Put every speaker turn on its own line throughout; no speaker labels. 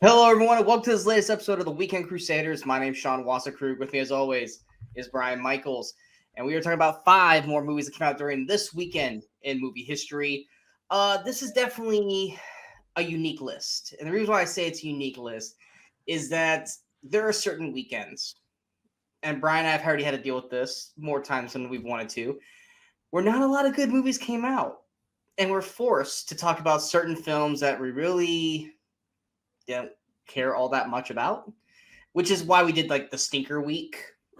Hello, everyone, and welcome to this latest episode of the Weekend Crusaders. My name's Sean Wasserkrug. With me, as always, is Brian Michaels. And we are talking about 5 more movies that came out during this weekend in movie history. This is definitely a unique list. And the reason why I say it's a unique list is that there are certain weekends, and Brian and I have already had to deal with this more times than we've wanted to, where not a lot of good movies came out. And we're forced to talk about certain films that we really don't care all that much about, which is why we did like the stinker week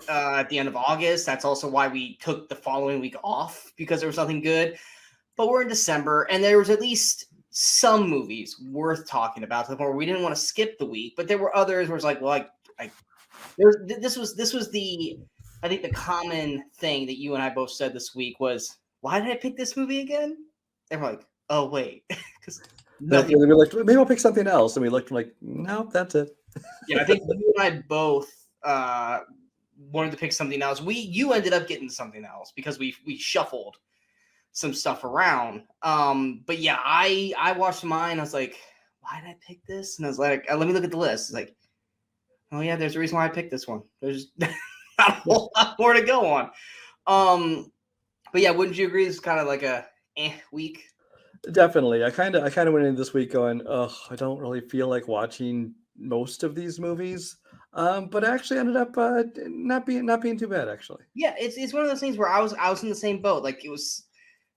at the end of August. That's also why we took the following week off, because there was nothing good. But we're in December, and there was at least some movies worth talking about where we didn't want to skip the week, but there were others where it's like, well, this was the I think the common thing that you and I both said this week was, why did I pick this movie again? And we're like, oh wait, because
we were like, maybe I'll pick something else, and we looked like, no, that's it.
Yeah, I think you and I both wanted to pick something else. You ended up getting something else because we shuffled some stuff around. But yeah, I watched mine. I was like, why did I pick this? And I was like, let me look at the list. It's like, oh yeah, there's a reason why I picked this one. There's not a whole lot more to go on. But yeah, wouldn't you agree? This is kind of like a week.
Definitely. I kind of went into this week going, oh, I don't really feel like watching most of these movies. But I actually ended up not being too bad, actually.
Yeah, it's one of those things where I was in the same boat. Like it was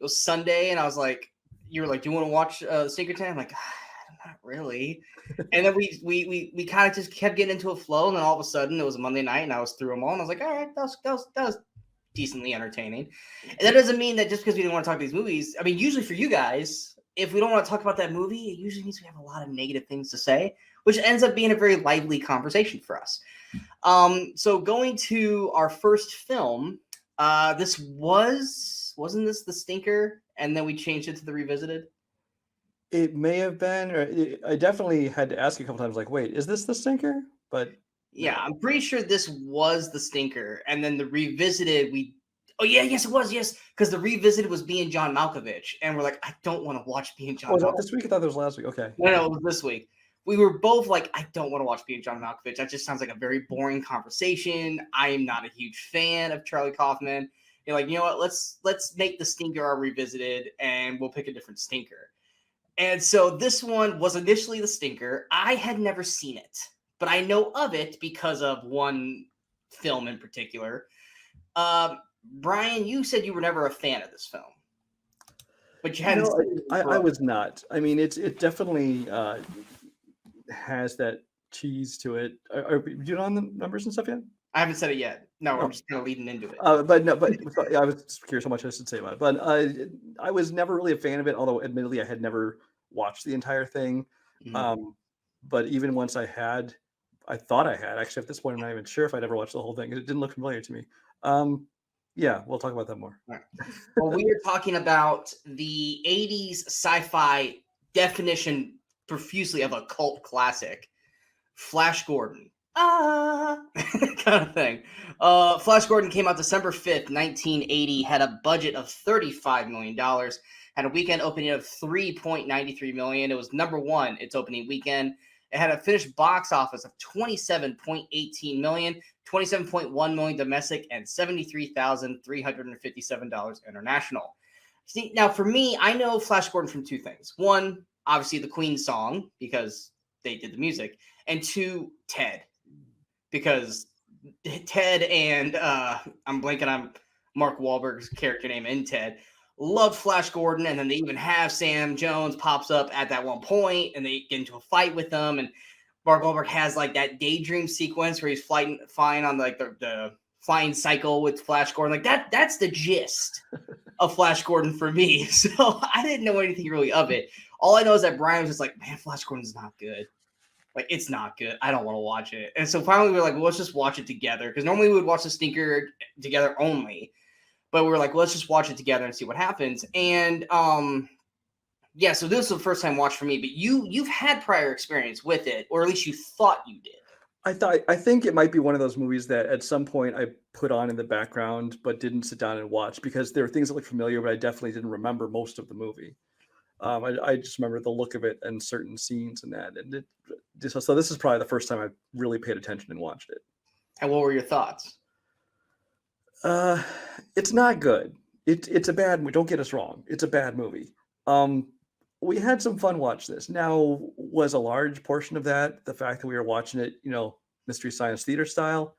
Sunday, and I was like, you were like, do you want to watch Stinker Town? I'm like, not really. And then we kind of just kept getting into a flow, and then all of a sudden it was a Monday night, and I was through them all, and I was like, all right, that was decently entertaining. And that doesn't mean that just because we didn't want to talk about these movies. I mean, usually for you guys, if we don't want to talk about that movie, it usually means we have a lot of negative things to say, which ends up being a very lively conversation for us. So going to our first film, this wasn't this the stinker, and then we changed it to the revisited?
It may have been, or I definitely had to ask a couple times, like, wait, is this the stinker? But
yeah, no. I'm pretty sure this was the stinker, and then the revisited, yes, it was, yes, because the revisited was being John Malkovich, and we're like, I don't want to watch being John.
Was that this week? I thought it was last week. Okay.
No, it was this week. We were both like, I don't want to watch being John Malkovich. That just sounds like a very boring conversation. I am not a huge fan of Charlie Kaufman. You're like, you know what? Let's make the stinker our revisited, and we'll pick a different stinker. And so this one was initially the stinker. I had never seen it, but I know of it because of one film in particular. Brian, you said you were never a fan of this film, but you hadn't.
No, I was not. I mean, it definitely has that cheese to it. Are you on the numbers and stuff yet?
I haven't said it yet. No, I'm just kind of leading into it.
But I was curious how much I should say about it. But I was never really a fan of it, although admittedly I had never watched the entire thing. Mm-hmm. But even once I thought I had. Actually, at this point, I'm not even sure if I'd ever watched the whole thing. It didn't look familiar to me. Yeah, we'll talk about that more.
All right. Well, we are talking about the 80s sci-fi definition profusely of a cult classic, Flash Gordon. Kind of thing. Flash Gordon came out December 5th, 1980, had a budget of $35 million, had a weekend opening of $3.93 million. It was number 1 its opening weekend. It had a finished box office of $27.18 million, $27.1 million domestic, and $73,357 international. See, now for me, I know Flash Gordon from 2 things. 1, obviously the Queen song, because they did the music, and 2, Ted, because Ted and I'm blanking on Mark Wahlberg's character name in Ted, loved Flash Gordon, and then they even have Sam Jones pops up at that one point, and they get into a fight with them, and Mark Wahlberg has like that daydream sequence where he's flying on like the flying cycle with Flash Gordon. Like that's the gist of Flash Gordon for me. So I didn't know anything really of it. All I know is that Brian was just like, man, Flash Gordon's not good. Like, it's not good. I don't want to watch it. And so finally we were like, well, let's just watch it together. Because normally we would watch the stinker together only. But we were like, well, let's just watch it together and see what happens. And yeah, so this was the first time watch for me. But you've had prior experience with it, or at least you thought you did.
I think it might be one of those movies that at some point I put on in the background, but didn't sit down and watch because there were things that looked familiar, but I definitely didn't remember most of the movie. I just remember the look of it and certain scenes and that, and it so this is probably the first time I really paid attention and watched it.
And what were your thoughts?
It's not good. It's a bad movie. Don't get us wrong. It's a bad movie. We had some fun watching this. Now, was a large portion of that the fact that we were watching it, Mystery Science Theater style?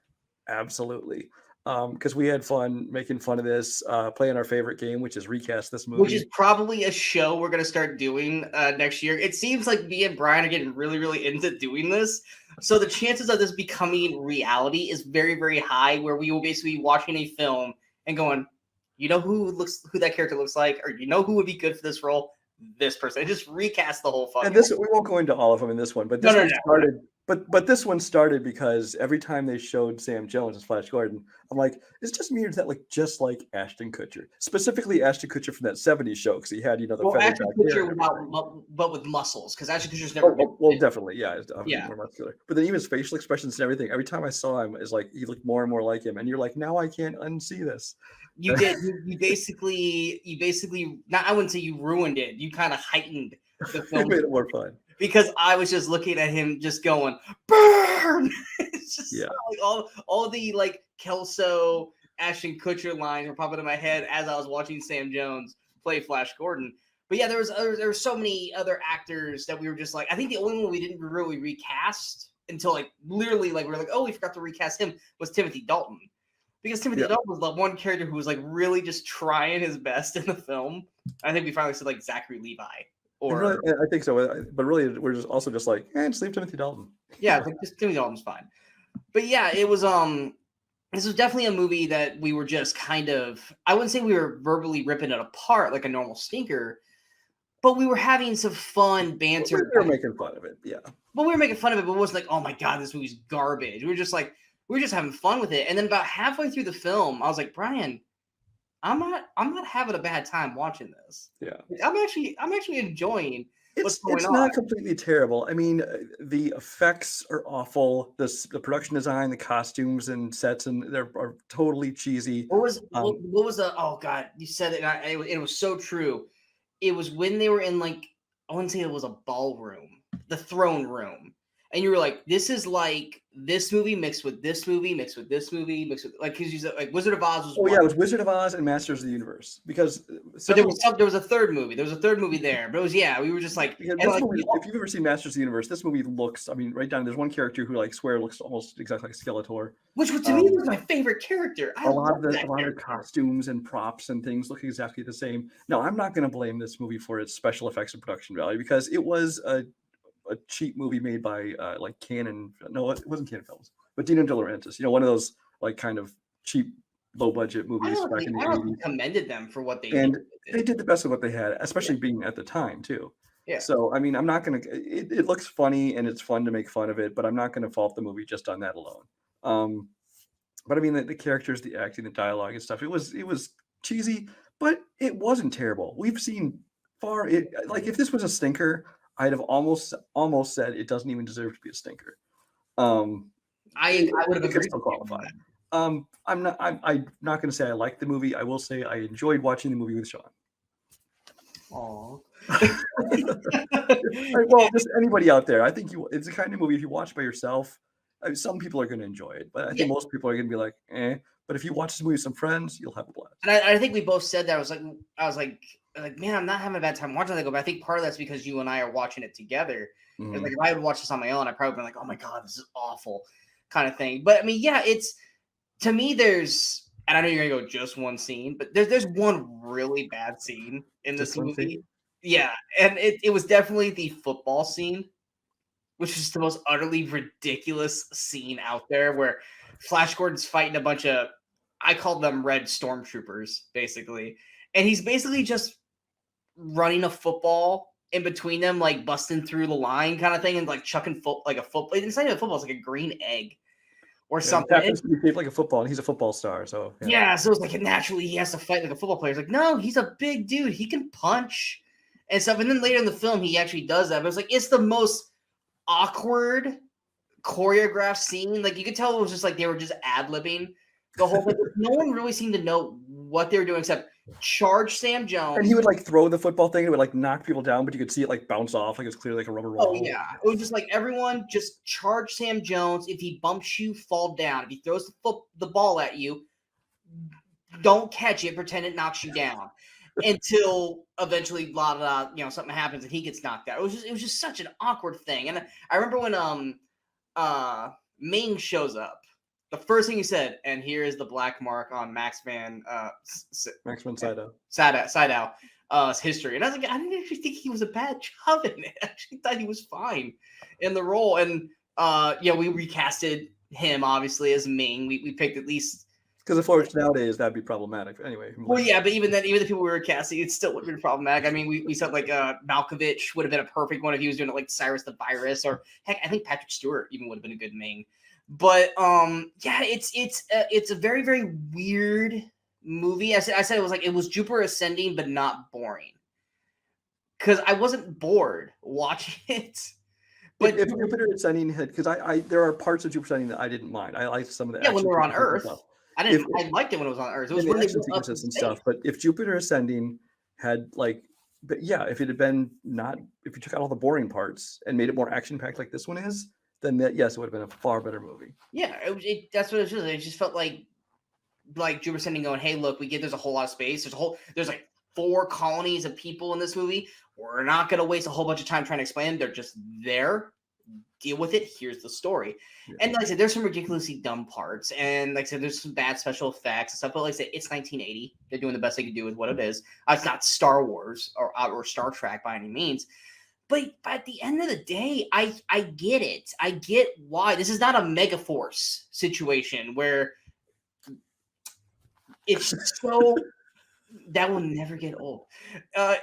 Absolutely. Because we had fun making fun of this, playing our favorite game, which is recast this movie.
Which is probably a show we're going to start doing next year. It seems like me and Brian are getting really, really into doing this. So the chances of this becoming reality is very, very high, where we will basically be watching a film and going, who that character looks like, or who would be good for this role? This person. It just recast the whole fucking.
And we won't go into all of them in this one, but this one started. But this one started because every time they showed Sam Jones as Flash Gordon, I'm like, it's just me, or is that just like Ashton Kutcher? Specifically Ashton Kutcher from that 70s show, because he had, the feather
Ashton
back
Kutcher but with muscles, because Ashton Kutcher's never been.
Well, definitely, yeah. More muscular. But then even his facial expressions and everything, every time I saw him, is like, he looked more and more like him. And you're like, now I can't unsee this.
You did. You basically, I wouldn't say you ruined it. You kind of heightened the film.
You made it more fun.
Because I was just looking at him just going, burn! It's just like all the Kelso, Ashton Kutcher lines were popping in my head as I was watching Sam Jones play Flash Gordon. But yeah, there were so many other actors that we were just like, I think the only one we didn't really recast until literally we were like, oh, we forgot to recast him, was Timothy Dalton. Because Timothy Dalton was the one character who was really just trying his best in the film. I think we finally said Zachary Levi.
Really, I think so, but really, we're just like, just leave Timothy Dalton.
Yeah, just Timothy Dalton's fine. But yeah, it was this was definitely a movie that we were just kind of, I wouldn't say we were verbally ripping it apart like a normal stinker, but we were having some fun banter.
We were making fun of it, yeah.
But we were making fun of it, but it wasn't like, oh my god, this movie's garbage. We were just having fun with it. And then about halfway through the film, I was like, Brian, I'm not having a bad time watching this.
Yeah,
I'm actually enjoying what's going on.
It's not completely terrible. I mean, the effects are awful. The production design, the costumes and sets, and are totally cheesy.
What was the? Oh god, you said it. And it was so true. It was when they were in I wouldn't say it was a ballroom, the throne room. And you were like, this is like this movie mixed with this movie, mixed with this movie, mixed with because you said Wizard of Oz was.
Oh yeah, it was Wizard of Oz and Masters of the Universe because.
But there was a third movie. There was a third movie there, but it was we were just like.
Movie, if you've ever seen Masters of the Universe, this movie looks. I mean, right down. There's one character who swear looks almost exactly like Skeletor.
Which to me was my favorite character.
A lot of the costumes and props and things look exactly the same. No, I'm not going to blame this movie for its special effects and production value because it was a cheap movie made by Canon. No, it wasn't Canon Films, but Dino De Laurentiis. One of those kind of cheap, low budget movies back in the 80s.
Commended them for what they
did. They did the best of what they had, especially being at the time too. Yeah. So I mean, I'm not gonna. It looks funny and it's fun to make fun of it, but I'm not gonna fault the movie just on that alone. But I mean, the characters, the acting, the dialogue and stuff. It was cheesy, but it wasn't terrible. We've seen if this was a stinker, I'd have almost said it doesn't even deserve to be a stinker.
I would have agreed.
Still qualify. I'm not going to say I like the movie. I will say I enjoyed watching the movie with Sean.
Aww.
Well, just anybody out there. I think it's the kind of movie if you watch by yourself, some people are going to enjoy it, but I think most people are going to be like, eh. But if you watch this movie with some friends, you'll have a blast.
And I think we both said that. I was like, man, I'm not having a bad time watching it. But I think part of that's because you and I are watching it together. Mm-hmm. If I would watch this on my own, I'd probably be like, oh my god, this is awful, kind of thing. But I mean, yeah, it's to me. There's, and I know you're gonna go just one scene, but there's one really bad scene in this movie. Yeah, and it was definitely the football scene, which is the most utterly ridiculous scene out there, where Flash Gordon's fighting a bunch of, I call them red stormtroopers, basically. And he's basically just running a football in between them, busting through the line kind of thing, and chucking a football. It's not even a football, it's like a green egg or something. It happens
to be shaped like a football, and he's a football star. So
so it's naturally he has to fight like a football player. It's like, no, he's a big dude. He can punch and stuff. And then later in the film, he actually does that. But it's the most awkward choreographed scene. You could tell it was just they were just ad-libbing the whole thing. No one really seemed to know what they were doing except charge Sam Jones.
And he would like throw the football thing, and it would like knock people down, but you could see it like bounce off, like it's clearly like a rubber ball.
Oh yeah, it was just like everyone just charge Sam Jones. If he bumps you, fall down. If he throws the ball at you, don't catch it. Pretend it knocks you down. Until eventually, something happens and he gets knocked out. It was just such an awkward thing. And I remember when Ming shows up, the first thing he said, and here is the black mark on Max Van Sydow's history. And I was like, I didn't actually think he was a bad job in it. I actually thought he was fine in the role. And we recasted him obviously as Ming. We picked at least.
Because unfortunately nowadays that'd be problematic. Anyway.
Well, yeah, but even then, even the people we were casting, it still would have been problematic. I mean, we said like Malkovich would have been a perfect one if he was doing it like Cyrus the Virus, or heck, I think Patrick Stewart even would have been a good Ming. But it's a very, very weird movie. I said it was Jupiter Ascending, but not boring. Because I wasn't bored watching it. But
if Jupiter Ascending because there are parts of Jupiter Ascending that I didn't mind. I liked some of the
action when they were on Earth. I liked it when it was on Earth. It was really
action sequences and stuff. But if Jupiter Ascending had if it had been if you took out all the boring parts and made it more action packed like this one is, then yes, it would have been a far better movie.
Yeah, that's what it was. It just felt like Jupiter Ascending going, hey, look, we get there's a whole lot of space. There's like 4 colonies of people in this movie. We're not going to waste a whole bunch of time trying to explain them. They're just there. Deal with it. Here's the story. Yeah. And like I said, there's some ridiculously dumb parts. And like I said, there's some bad special effects and stuff. But like I said, it's 1980. They're doing the best they can do with what it is. It's not Star Wars or Star Trek by any means. But at the end of the day, I get it. I get why. This is not a Megaforce situation where it's so... That will never get old.
Although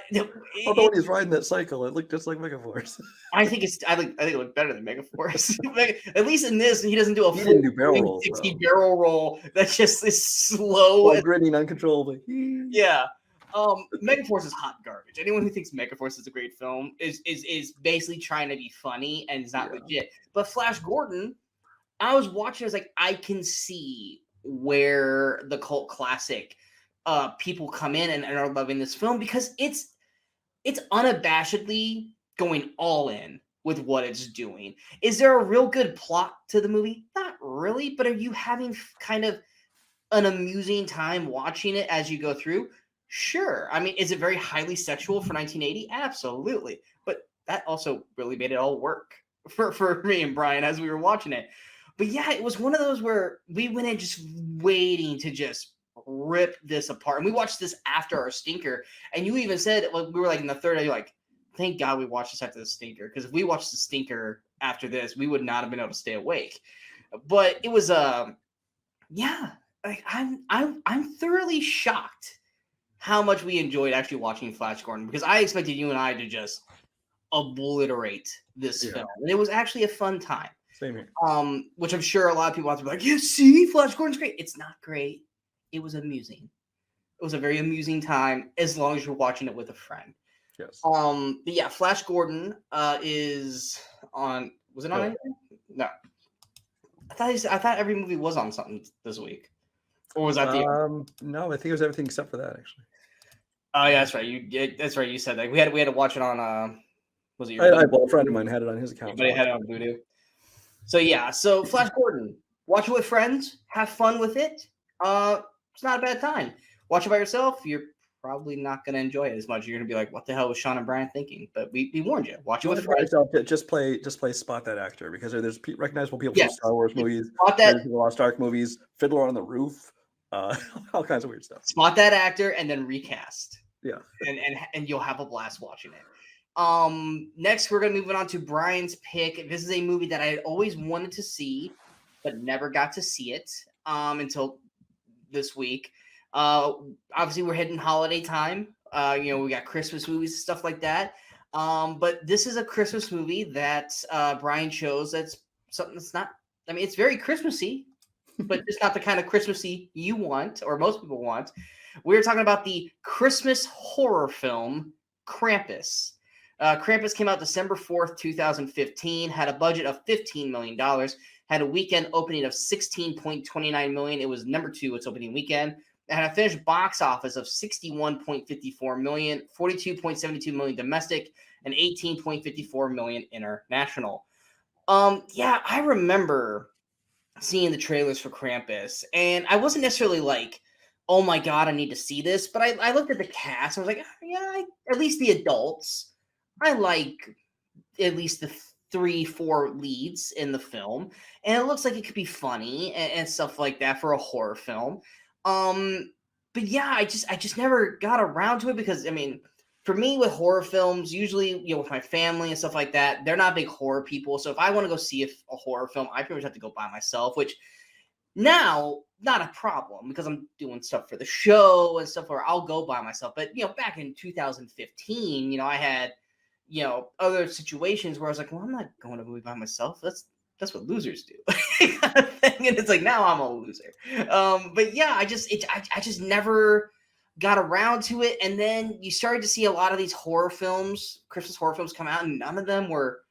when he's riding that cycle, it looked just like Megaforce.
I think it looked better than Megaforce. At least in this, he doesn't do a
full
60 barrel roll that just is slow
and grinning uncontrollably.
Yeah. Megaforce is hot garbage. Anyone who thinks Megaforce is a great film is basically trying to be funny and is not legit. But Flash Gordon, I was watching, I was like, I can see where the cult classic people come in and are loving this film because it's unabashedly going all in with what it's doing. Is there a real good plot to the movie? Not really, but are you having kind of an amusing time watching it as you go through? Sure. I mean, is it very highly sexual for 1980? Absolutely. But that also really made it all work for me and Brian as we were watching it. But yeah, it was one of those where we went in just waiting to just rip this apart. And we watched this after our stinker. And you even said, we were like in the third day, you're like, thank God we watched this after the stinker. Because if we watched the stinker after this, we would not have been able to stay awake. But it was I'm thoroughly shocked how much we enjoyed actually watching Flash Gordon, because I expected you and I to just obliterate this film. And it was actually a fun time.
Same here.
Which I'm sure a lot of people out there be like, yeah, see, Flash Gordon's great. It's not great. It was amusing. It was a very amusing time as long as you're watching it with a friend.
Yes.
But yeah, Flash Gordon is on. Was it on anything? No. I thought every movie was on something this week. Or was that the?
No, I think it was everything except for that actually.
Oh yeah, that's right. That's right. You said that we had to watch it on. Was it?
A friend of mine had it on his account.
But he had it on Voodoo. So yeah, Flash Gordon, watch it with friends, have fun with it. It's not a bad time. Watch it by yourself. You're probably not going to enjoy it as much. You're going to be like, what the hell was Sean and Brian thinking? But we warned you. Watch it with friends.
Just play Spot That Actor, because there's recognizable people from Star Wars movies,
Spot That
Lost Ark movies, Fiddler on the Roof, all kinds of weird stuff.
Spot that actor and then recast.
Yeah.
And you'll have a blast watching it. Next, we're going to move on to Brian's pick. This is a movie that I had always wanted to see, but never got to see it until this week. Obviously, we're hitting holiday time. We got Christmas movies and stuff like that. But this is a Christmas movie that Brian chose. That's something that's not. I mean, it's very Christmassy, but it's not the kind of Christmassy you want or most people want. We're talking about the Christmas horror film Krampus. Krampus came out December 4th, 2015. Had a budget of $15 million. Had a weekend opening of $16.29 million. It was number 2 its opening weekend. and a finished box office of 61.54 million, 42.72 million domestic, and 18.54 million international. Yeah, I remember seeing the trailers for Krampus, and I wasn't necessarily like, oh my god, I need to see this, but I looked at the cast and I was like, yeah, at least the adults. I like at least the 3-4 leads in the film, and it looks like it could be funny and stuff like that for a horror film. But yeah, I just never got around to it because I mean, for me with horror films, usually with my family and stuff like that, they're not big horror people. So if I want to go see a horror film, I pretty much have to go by myself, which now not a problem because I'm doing stuff for the show and stuff where I'll go by myself. But back in 2015, I had other situations where I was like, well, I'm not going to a movie by myself. That's what losers do. And it's like now I'm a loser. But yeah, I just never got around to it. And then you started to see a lot of these horror films, Christmas horror films come out, and none of them were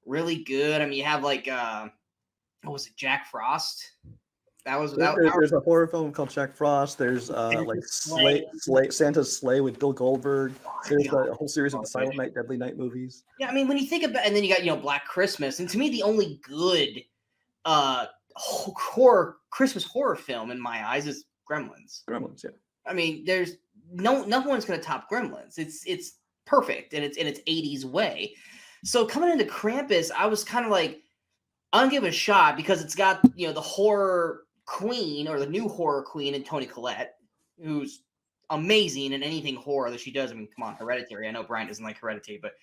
really good. I mean, you have like what was it, Jack Frost?
There's a horror film called Jack Frost. There's like Santa's Sleigh with Bill Goldberg. There's a whole series of the Silent Night, Deadly Night movies.
Yeah, I mean, when you think about, and then you got Black Christmas, and to me, the only good Christmas horror film in my eyes is Gremlins.
Gremlins, yeah.
I mean, there's no one's gonna top Gremlins. It's perfect and it's in its 80s way. So coming into Krampus, I was kind of like, I'll give it a shot because it's got the horror queen or the new horror queen in Toni Collette, who's amazing in anything horror that she does. I mean, come on, Hereditary. I know Brian doesn't like Hereditary, but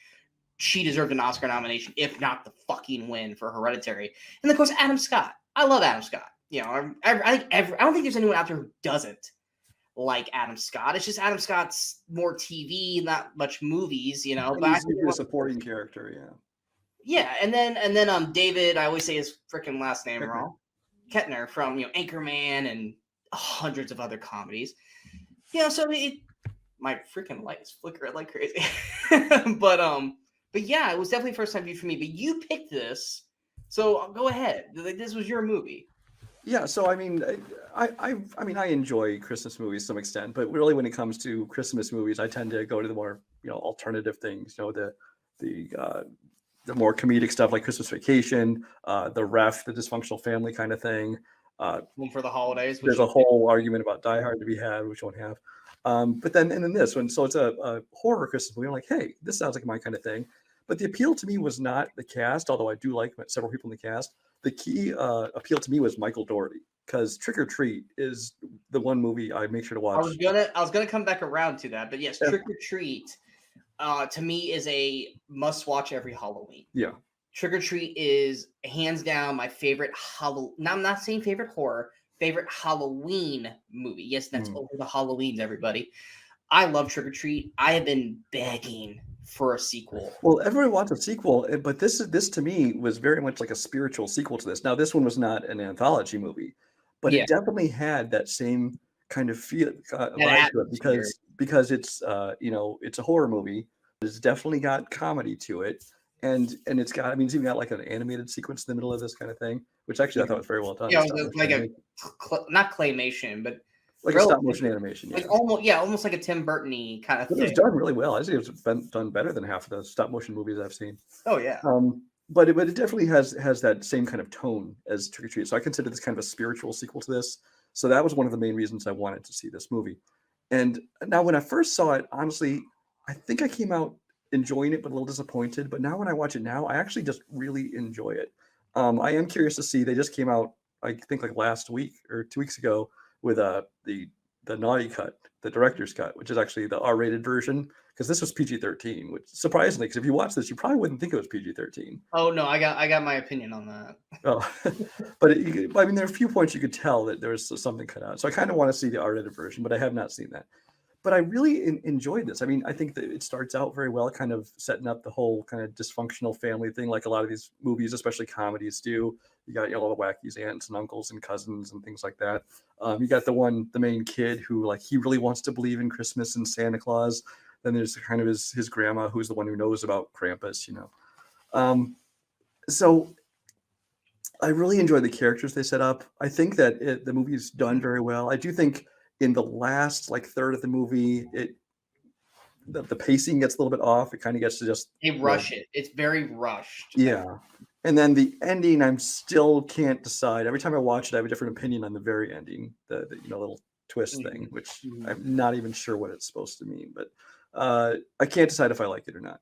she deserved an Oscar nomination, if not the fucking win for Hereditary. And of course, Adam Scott. I love Adam Scott. I don't think there's anyone out there who doesn't like Adam Scott. It's just Adam Scott's more TV, not much movies.
But he's a supporting character, yeah.
Yeah, and then David, I always say his freaking last name wrong. Kettner from Anchorman and hundreds of other comedies. So my freaking light is flickering like crazy. but yeah, it was definitely first time view for me. But you picked this, so go ahead. This was your movie.
Yeah, so I mean, I enjoy Christmas movies to some extent, but really when it comes to Christmas movies, I tend to go to the more alternative things. The more comedic stuff like Christmas Vacation, The Ref, the dysfunctional family kind of thing.
One for the holidays.
There's a whole argument about Die Hard to be had, which won't have. But then this one, so it's a horror Christmas movie. I'm like, hey, this sounds like my kind of thing. But the appeal to me was not the cast, although I do like several people in the cast. The key appeal to me was Michael Dougherty, because Trick or Treat is the one movie I make sure to watch.
I was gonna come back around to that, but yes, Trick or Treat. To me is a must watch every Halloween.
Yeah.
Trick or Treat is hands down my favorite Halloween. Now, I'm not saying favorite horror, favorite Halloween movie. Yes, that's over the Halloweens, everybody. I love Trick or Treat. I have been begging for a sequel.
Well, everyone wants a sequel, but this to me was very much like a spiritual sequel to this. Now, this one was not an anthology movie, but it definitely had that same kind of feel vibe to it because it's it's a horror movie. It's definitely got comedy to it, and it's got, I mean, it's even got like an animated sequence in the middle of this kind of thing, which actually I thought was very well done.
Like not claymation, but
like a stop motion animation,
like almost like a Tim Burton-y kind of thing.
It was done really well. I think it's been done better than half of the stop motion movies I've seen.
Oh yeah.
But it definitely has that same kind of tone as Trick or Treat. So I consider this kind of a spiritual sequel to this. So that was one of the main reasons I wanted to see this movie. And now when I first saw it, honestly, I think I came out enjoying it, but a little disappointed. But now when I watch it now, I actually just really enjoy it. I am curious to see, they just came out, I think like last week or 2 weeks ago with the naughty cut, the director's cut, which is actually the R-rated version, because this was PG-13, which surprisingly, because if you watch this, you probably wouldn't think it was PG-13.
Oh no, I got my opinion on that.
Oh, but I mean, there are a few points you could tell that there was something cut out. So I kind of want to see the R-rated version, but I have not seen that. But I really enjoyed this. I mean, I think that it starts out very well, kind of setting up the whole kind of dysfunctional family thing, like a lot of these movies, especially comedies, do. You got all the wackies, aunts and uncles and cousins and things like that. You got the main kid who, like, he really wants to believe in Christmas and Santa Claus. Then there's kind of his grandma, who's the one who knows about Krampus, So I really enjoy the characters they set up. I think that the movie's done very well. I do think in the last like third of the movie, the pacing gets a little bit off. It kind of gets to just
They rush it. It's very rushed.
Yeah. And then the ending, I'm still can't decide. Every time I watch it, I have a different opinion on the very ending, the little twist thing, which I'm not even sure what it's supposed to mean. But I can't decide if I like it or not.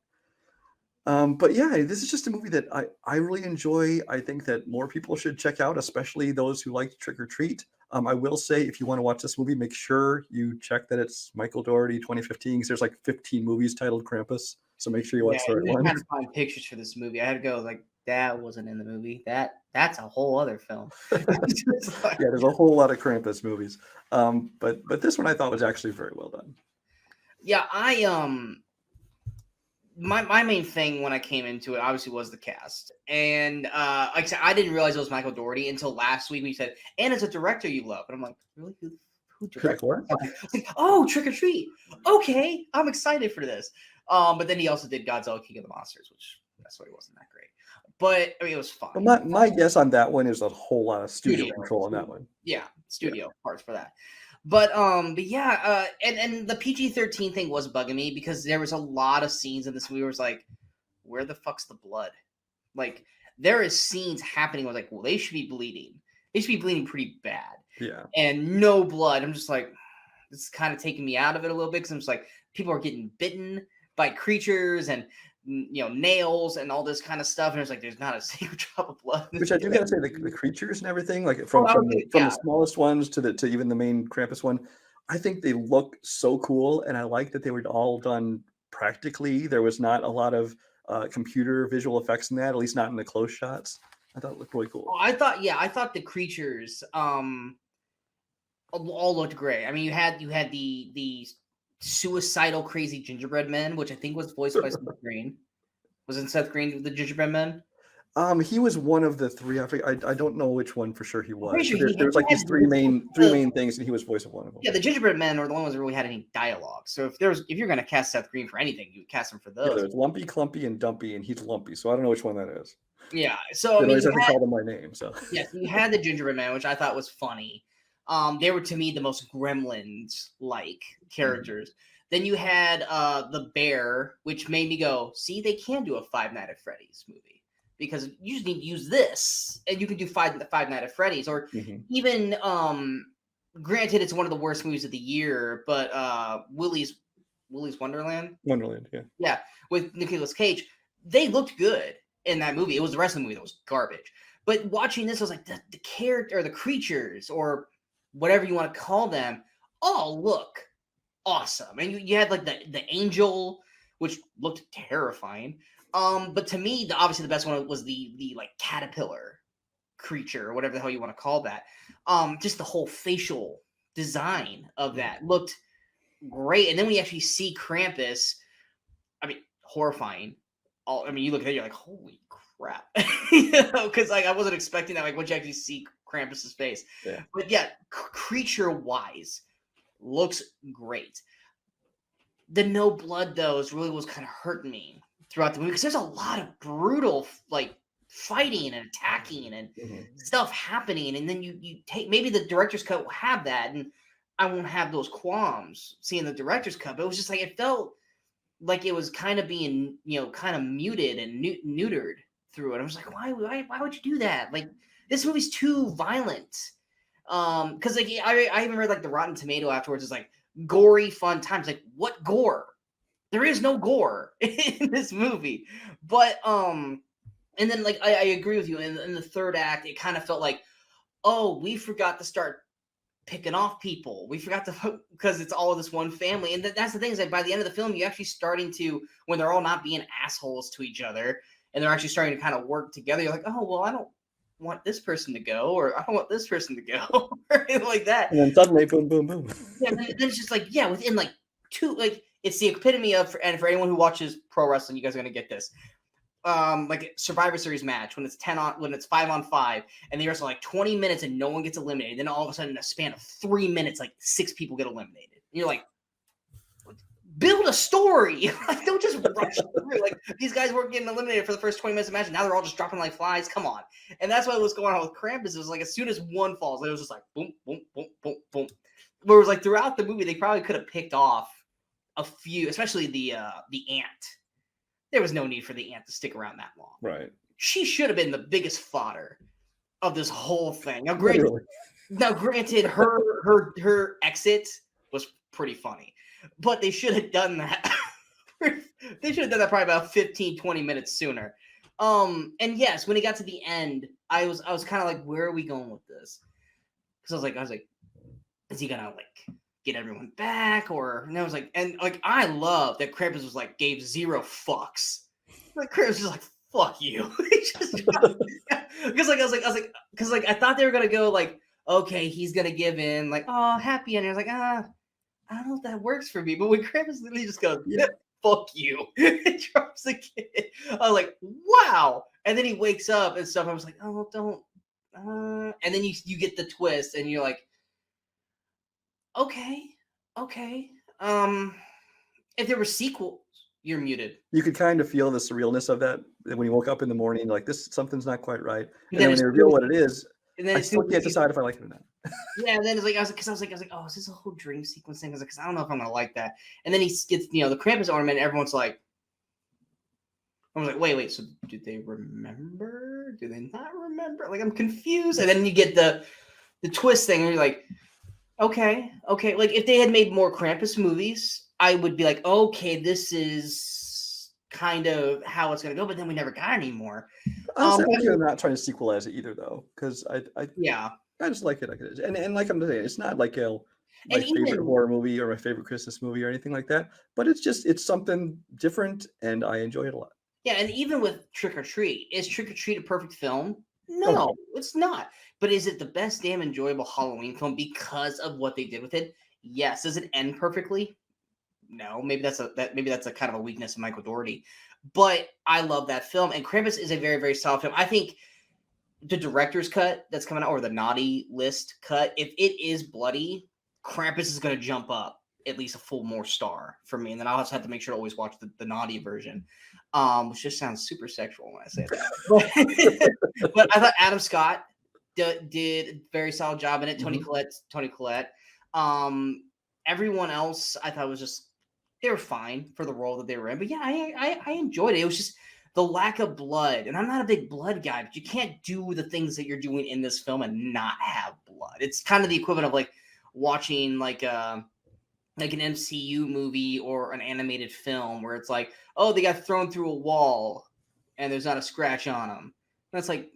But yeah, this is just a movie that I really enjoy. I think that more people should check out, especially those who like Trick or Treat. I will say, if you want to watch this movie, make sure you check that it's Michael Dougherty 2015, because there's like 15 movies titled Krampus. So make sure you watch the right one.
I had to find pictures for this movie. I had to go like, that wasn't in the movie. That's a whole other film.
Yeah, there's a whole lot of Krampus movies. But this one I thought was actually very well done.
Yeah, my main thing when I came into it obviously was the cast. And like I said, I didn't realize it was Michael Dougherty until last week when you said, and it's a director you love. And I'm like, really? Who directed? Like, oh, Trick or Treat. Okay, I'm excited for this. But then he also did Godzilla King of the Monsters, which that's why he wasn't that great. But I mean, it was fun.
Well, my guess on that one is a whole lot of studio control on that one.
Yeah, studio parts for that. But yeah, and the PG-13 thing was bugging me because there was a lot of scenes in this movie where it was like, where the fuck's the blood? Like, there is scenes happening where like, well, they should be bleeding. They should be bleeding pretty bad.
Yeah.
And no blood. I'm just like, this is kind of taking me out of it a little bit because I'm just like, people are getting bitten by creatures and nails and all this kind of stuff, and it's like there's not a single drop of blood.
Which I do gotta say, the creatures and everything, like from the smallest ones to even the main Krampus one, I think they look so cool, and I like that they were all done practically. There was not a lot of computer visual effects in that, at least not in the close shots. I thought it looked really cool.
I thought the creatures all looked great. I mean, you had the suicidal crazy gingerbread men, which I think was voiced by Seth Green. Wasn't Seth Green the gingerbread men?
He was one of the three. I don't know which one for sure he was.
Sure
there was like these three main things, and he was voice of one of them.
Yeah, the gingerbread men are the only ones that really had any dialogue. So if you're going to cast Seth Green for anything, you would cast him for those.
Yeah, there's Lumpy, Clumpy, and Dumpy, and he's Lumpy. So I don't know which one that is.
Yeah, so I
mean, I have to call them by name. So
yes, you had the gingerbread man, which I thought was funny. They were to me the most Gremlins-like characters. Then you had the bear, which made me go, see, they can do a Five Nights at Freddy's movie because you just need to use this, and you can do Five Nights at Freddy's, or even granted, it's one of the worst movies of the year, but Willy's Wonderland. Yeah, with Nicolas Cage, they looked good in that movie. It was the rest of the movie that was garbage. But watching this, I was like, the character, or the creatures, or whatever you want to call them, all look awesome. And you had like the angel, which looked terrifying. But to me, obviously the best one was the like caterpillar creature, or whatever the hell you want to call that. Just the whole facial design of that looked great. And then when you actually see Krampus, I mean, horrifying. You look at it, you're like, holy crap. Because like I wasn't expecting that, like once you actually see Krampus's face. Yeah. But yeah, creature-wise, looks great. The no blood, though, really was kind of hurting me throughout the movie because there's a lot of brutal like fighting and attacking and stuff happening, and then you take, maybe the director's cut will have that, and I won't have those qualms seeing the director's cut. But it was just like it felt like it was kind of being kind of muted and neutered through it. I was like, why would you do that? Like, this movie's too violent. Because like I even read like the Rotten Tomato afterwards is like gory fun times. Like, what gore? There is no gore in this movie. But and then like I agree with you. In the third act, it kind of felt like, oh, we forgot to start picking off people. We forgot to, because it's all of this one family. And that's the thing, is like by the end of the film, you're actually starting to, when they're all not being assholes to each other and they're actually starting to kind of work together, you're like, oh, well, I don't want this person to go, or I don't want this person to go, or anything like that.
And then suddenly, boom, boom, boom.
Yeah, then it's just like, yeah, within like two, like it's the epitome of, and for anyone who watches pro wrestling, you guys are gonna get this. Like a Survivor Series match when it's 5-on-5, and they wrestle like 20 minutes and no one gets eliminated. Then all of a sudden, in a span of 3 minutes, like 6 people get eliminated. And you're like, build a story. Like, don't just rush through. Like, these guys weren't getting eliminated for the first 20 minutes of the match, and now they're all just dropping like flies. Come on. And that's what was going on with Krampus. It was like as soon as one falls, it was just like boom, boom, boom, boom, boom. where it was like throughout the movie, they probably could have picked off a few, especially the aunt. There was no need for the aunt to stick around that long.
Right.
She should have been the biggest fodder of this whole thing. Now, granted, her exit was pretty funny, but they should have done that. They should have done that probably about 15, 20 minutes sooner. And yes, when it got to the end, I was kind of like, where are we going with this? Because I was like, is he gonna like get everyone back? And I was like, I love that Krampus was like, gave zero fucks. Like Krampus was like, fuck you. Because I thought they were gonna go like, okay, he's gonna give in, like, oh, happy ending. I was like, I don't know if that works for me. But when Krampus literally just goes, yeah, fuck you, it drops the kid. I was like, wow. And then he wakes up and stuff. I was like, oh, don't. And then you get the twist, and you're like, okay. If there were sequels, you're muted.
You could kind of feel the surrealness of that when you woke up in the morning, like something's not quite right. And then when they reveal what it is,
and then
I still can't decide if I like it or not.
Yeah, and then it's like I was like, oh, is this a whole dream sequence thing? Because I don't know if I'm gonna like that. And then he gets, the Krampus ornament. And everyone's like, I was like, wait. So did they remember? Do they not remember? Like, I'm confused. And then you get the twist thing, and you're like, okay. Like, if they had made more Krampus movies, I would be like, okay, this is kind of how it's gonna go. But then we never got any more.
Honestly, I'm not trying to sequelize it either, though, because I just like it like it is. And like I'm saying, it's not like my favorite horror movie or my favorite Christmas movie or anything like that. But it's something different, and I enjoy it a lot.
Yeah, and even with Trick or Treat, is Trick or Treat a perfect film? No, it's not. But is it the best damn enjoyable Halloween film because of what they did with it? Yes. Does it end perfectly? No. Maybe that's a kind of a weakness of Michael Dougherty. But I love that film, and Krampus is a very, very solid film. I think the director's cut that's coming out, or the naughty list cut, if it is bloody, Krampus is going to jump up at least a full more star for me. And then I'll also have to make sure to always watch the naughty version, which just sounds super sexual when I say that. But I thought Adam Scott did a very solid job in it. Toni Collette. Everyone else I thought was just, they were fine for the role that they were in. But yeah, I enjoyed it. It was just the lack of blood. And I'm not a big blood guy, but you can't do the things that you're doing in this film and not have blood. It's kind of the equivalent of like watching like an MCU movie or an animated film where it's like, oh, they got thrown through a wall and there's not a scratch on them. And it's like,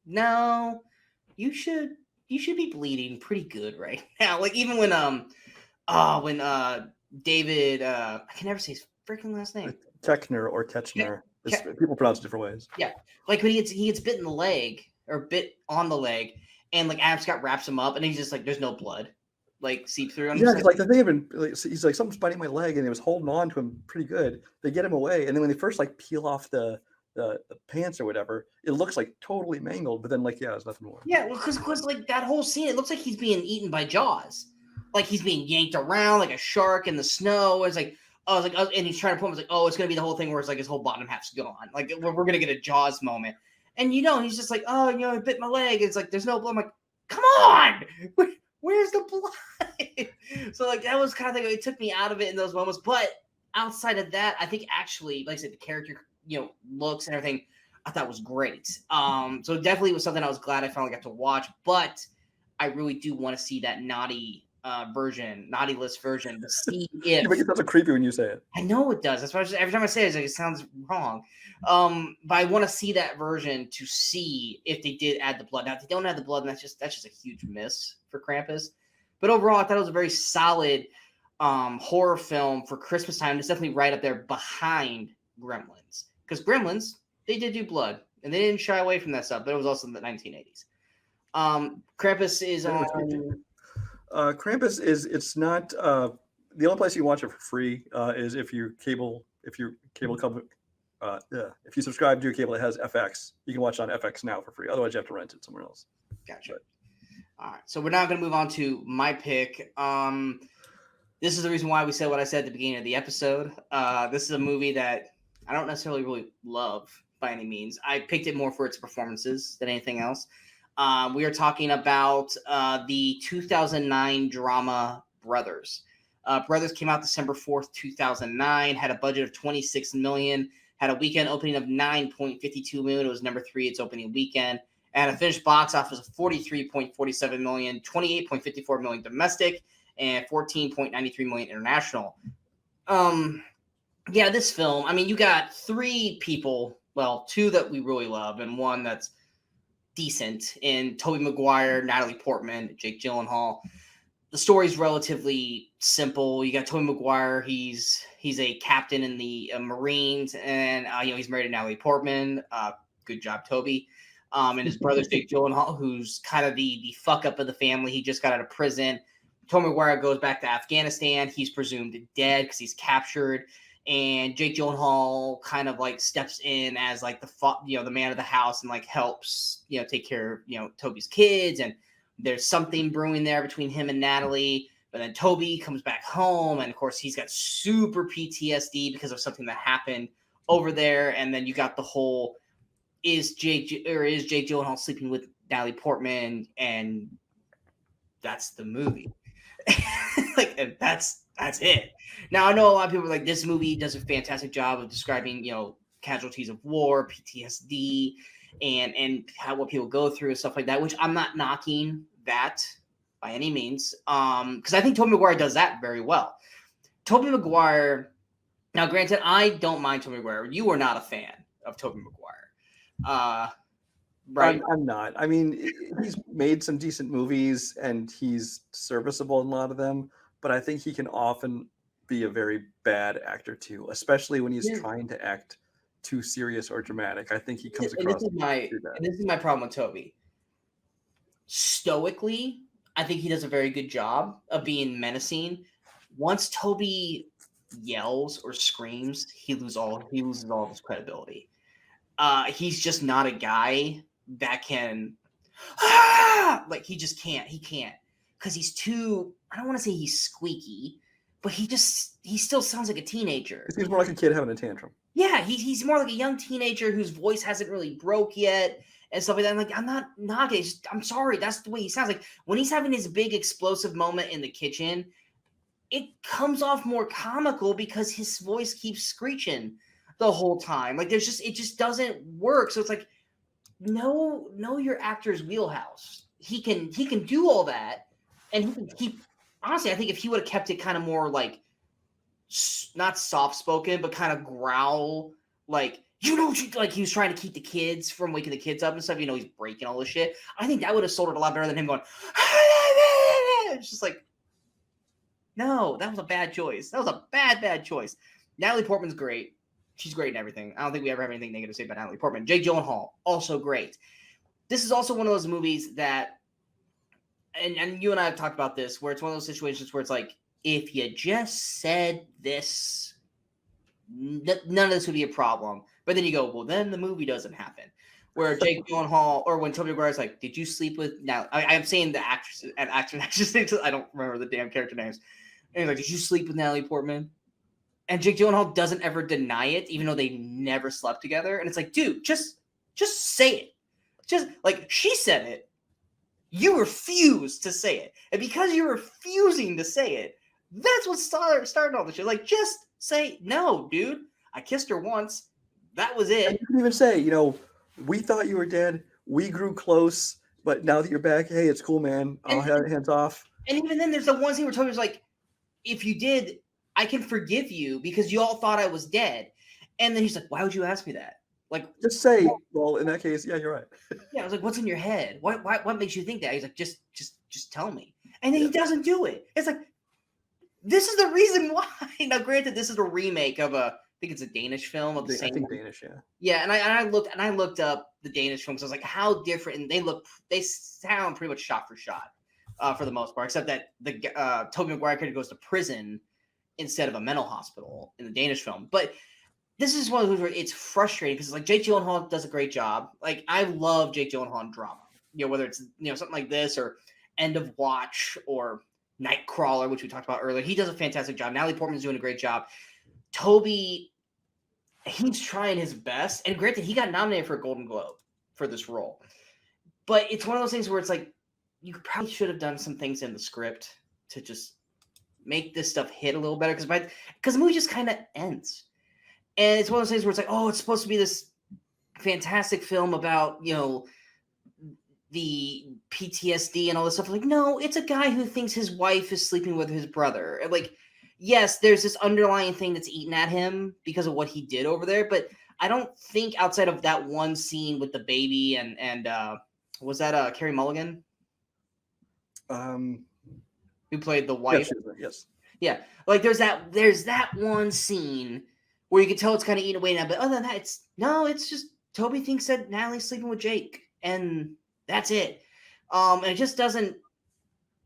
no, you should be bleeding pretty good right now. Like even when David, I can never say his freaking last name.
Techner or Ketchner. People pronounce it different ways.
Yeah. Like when he gets bit in the leg or bit on the leg, and like Adam Scott wraps him up, and he's just like, there's no blood like seep through.
Yeah, because like the thing had been, he's like, something's biting my leg, and he was holding on to him pretty good. They get him away, and then when they first like peel off the pants or whatever, it looks like totally mangled. But then like, yeah, there's nothing more.
Yeah, well, because like that whole scene, it looks like he's being eaten by Jaws, like he's being yanked around like a shark in the snow. It's like, and he's trying to put him, like, oh, it's gonna be the whole thing where it's like his whole bottom half's gone. Like we're gonna get a Jaws moment, and he's just like, oh, I bit my leg. It's like there's no blood. I'm like, come on, where's the blood? So like that was kind of like, it took me out of it in those moments. But outside of that, I think actually, like I said, the character, looks and everything, I thought was great. So it definitely was something I was glad I finally got to watch. But I really do want to see that naughty list version to see if.
You make it sound so creepy when you say it.
I know it does. That's why every time I say it, it's like, it sounds wrong. But I want to see that version to see if they did add the blood. Now, if they don't add the blood, then that's just a huge miss for Krampus. But overall, I thought it was a very solid horror film for Christmas time. It's definitely right up there behind Gremlins, because Gremlins, they did do blood and they didn't shy away from that stuff. But it was also in the 1980s. Krampus is on.
Krampus it's not the only place you can watch it for free is if you subscribe to your cable that has FX. You can watch it on FX now for free. Otherwise, you have to rent it somewhere else.
Gotcha. All right, so we're now going to move on to my pick. This is the reason why we said what I said at the beginning of the episode. This is a movie that I don't necessarily really love by any means. I picked it more for its performances than anything else. We are talking about the 2009 drama Brothers. Brothers came out December 4th, 2009, had a budget of $26 million, had a weekend opening of $9.52 million. It was number 3 its opening weekend, and a finished box office of $43.47 million, $28.54 million domestic, and $14.93 million international. Yeah, this film, I mean, you got 3 people, well, 2 that we really love, and 1 that's decent in Toby Mcguire, Natalie Portman, Jake Gyllenhaal. The story's relatively simple. You got Toby Mcguire. He's a captain in the Marines, and he's married to Natalie Portman. Good job, Toby. And his brother Jake Gyllenhaal, who's kind of the fuck up of the family. He just got out of prison. Toby Mcguire goes back to Afghanistan. He's presumed dead because he's captured. And Jake Gyllenhaal kind of like steps in as like the man of the house and like helps take care of Toby's kids, and there's something brewing there between him and Natalie. But then Toby comes back home, and of course he's got super PTSD because of something that happened over there. And then you got the whole is Jake Gyllenhaal sleeping with Natalie Portman, and that's the movie. And that's it. Now I know a lot of people are like, this movie does a fantastic job of describing casualties of war, PTSD, and what people go through and stuff like that, which I'm not knocking that by any means, because I think Toby Mcguire does that very well. Toby Mcguire, now granted, I don't mind Toby Mcguire. You are not a fan of Toby Mcguire. Right.
I'm not. I mean, he's made some decent movies and he's serviceable in a lot of them, but I think he can often be a very bad actor too, especially when he's trying to act too serious or dramatic. I think he comes across.
This is my problem with Toby. Stoically, I think he does a very good job of being menacing. Once Toby yells or screams, he loses all of his credibility. He's just not a guy that can he just can't. He can't, because he's too, I don't want to say he's squeaky, but he still sounds like a teenager.
He's more like a kid having a tantrum.
Yeah, he's more like a young teenager whose voice hasn't really broke yet and stuff like that. I'm like, I'm not knocking. I'm sorry, that's the way he sounds. Like when he's having his big explosive moment in the kitchen, it comes off more comical because his voice keeps screeching the whole time. Like it just doesn't work. So it's like, know your actor's wheelhouse. He can do all that, and he can keep. Honestly, I think if he would have kept it kind of more like not soft spoken, but kind of growl, like like he was trying to keep the kids from waking the kids up and stuff. He's breaking all this shit. I think that would have sold it a lot better than him going. It's just like, no, that was a bad choice. That was a bad choice. Natalie Portman's great. She's great in everything. I don't think we ever have anything negative to say about Natalie Portman. Jake Gyllenhaal, also great. This is also one of those movies that, and you and I have talked about this, where it's one of those situations where it's like, if you just said this, none of this would be a problem. But then you go, well, then the movie doesn't happen. Where Jake Gyllenhaal, or when Toby Mcguire's like, did you sleep with, now I am saying the actress and actress names, I don't remember the damn character names. And he's like, did you sleep with Natalie Portman? And Jake Gyllenhaal doesn't ever deny it, even though they never slept together. And it's like, dude, just say it. Just like, she said it. You refuse to say it. And because you're refusing to say it, that's what started all this shit. Like, just say, no, dude. I kissed her once. That was it.
And you can even say, we thought you were dead. We grew close. But now that you're back, hey, it's cool, man. I'll have hands off.
And even then, there's the one scene where Toby's like, if you did, I can forgive you because you all thought I was dead. And then he's like, why would you ask me that? Like,
just say, well, in that case, yeah, you're right.
Yeah, I was like, what's in your head? What makes you think that? He's like, just tell me. And then he doesn't do it. It's like, this is the reason why. Now, granted, this is a remake of I think it's a Danish film of the same.
I think Danish, yeah.
Yeah, and I looked up the Danish films. I was like, how different? And they sound pretty much shot for shot for the most part, except that the Toby Mcguire character goes to prison instead of a mental hospital in the Danish film. But this is one of those where it's frustrating because it's like Jake Gyllenhaal does a great job. Like, I love Jake Gyllenhaal in drama. Whether it's something like this or End of Watch or Nightcrawler, which we talked about earlier. He does a fantastic job. Natalie Portman's doing a great job. Toby, he's trying his best. And granted, he got nominated for a Golden Globe for this role. But it's one of those things where it's like, you probably should have done some things in the script to just make this stuff hit a little better, because the movie just kind of ends. And it's one of those things where it's like, oh, it's supposed to be this fantastic film about, the PTSD and all this stuff. Like, no, it's a guy who thinks his wife is sleeping with his brother. Like, yes, there's this underlying thing that's eaten at him because of what he did over there, but I don't think outside of that one scene with the baby and was that Carey Mulligan? Who played the wife?
Yes.
Yeah. Like there's that one scene where you can tell it's kind of eaten away now, but other than that, it's just Toby thinks that Natalie's sleeping with Jake, and that's it. And it just doesn't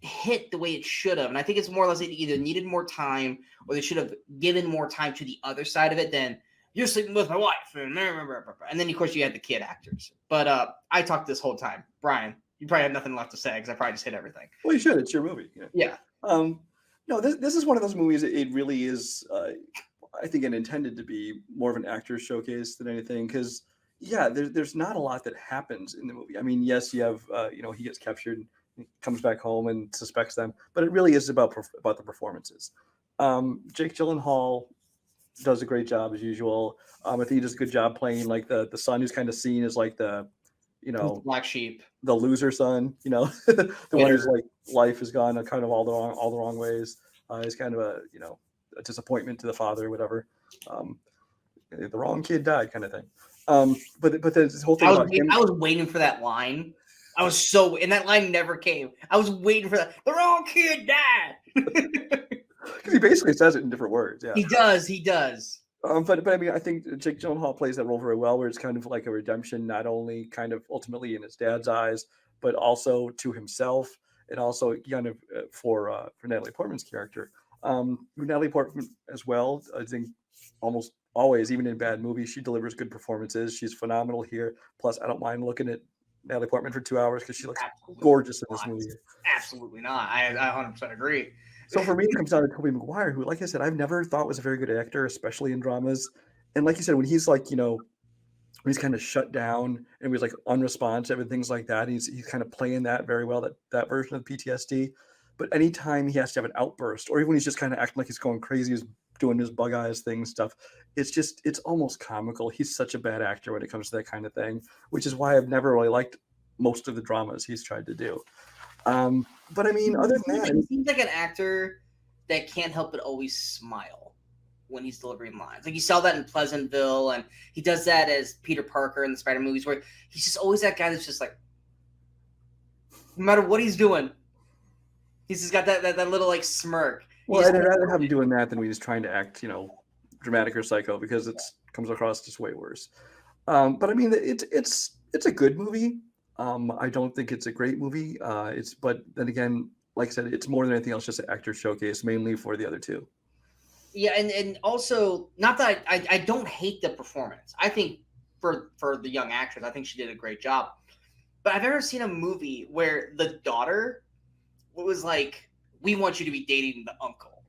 hit the way it should have. And I think it's more or less it either needed more time, or they should have given more time to the other side of it than you're sleeping with my wife. And then of course you had the kid actors. But I talked this whole time. Brian, you probably have nothing left to say because I probably just hit everything.
Well, you should. It's your movie.
Yeah.
No, this is one of those movies. It really is. I think it intended to be more of an actor's showcase than anything, because there's not a lot that happens in the movie. I mean, yes, you have he gets captured, he comes back home and suspects them, but it really is about the performances. Jake Gyllenhaal does a great job as usual. I think he does a good job playing like the son who's kind of seen as like the
black sheep,
the loser son, the one whose like life has gone kind of all the wrong ways. He's kind of a disappointment to the father or whatever. The wrong kid died kind of thing. But this whole thing
I was waiting for that line. And that line never came. I was waiting for that. The wrong kid died.
Because he basically says it in different words. Yeah,
he does.
But I mean, I think Jake Gyllenhaal plays that role very well, where it's kind of like a redemption, not only kind of ultimately in his dad's eyes, but also to himself, and also kind of for Natalie Portman's character. Natalie Portman as well, I think almost always, even in bad movies, she delivers good performances. She's phenomenal here. Plus, I don't mind looking at Natalie Portman for 2 hours because she looks gorgeous in this movie.
Absolutely not. I 100% agree.
So for me, it comes down to Toby Mcguire, who, like I said, I've never thought was a very good actor, especially in dramas. And like you said, when he's like, when he's kind of shut down and he's like unresponsive and things like that, he's kind of playing that very well, that version of PTSD. But anytime he has to have an outburst, or even when he's just kind of acting like he's going crazy, he's doing his bug eyes thing stuff, it's almost comical. He's such a bad actor when it comes to that kind of thing, which is why I've never really liked most of the dramas he's tried to do. But I mean, other than that,
he seems like an actor that can't help but always smile when he's delivering lines. Like you saw that in Pleasantville, and he does that as Peter Parker in the Spider movies, where he's just always that guy that's just like, no matter what he's doing, he's just got that little like smirk.
Well, I'd rather have him doing that than he's trying to act, dramatic or psycho, because it comes across just way worse. But I mean, it's a good movie. I don't think it's a great movie. But then again, like I said, it's more than anything else just an actor showcase, mainly for the other two.
Yeah, and also, not that I don't hate the performance. I think for the young actress, I think she did a great job. But I've never seen a movie where the daughter was like, we want you to be dating the uncle.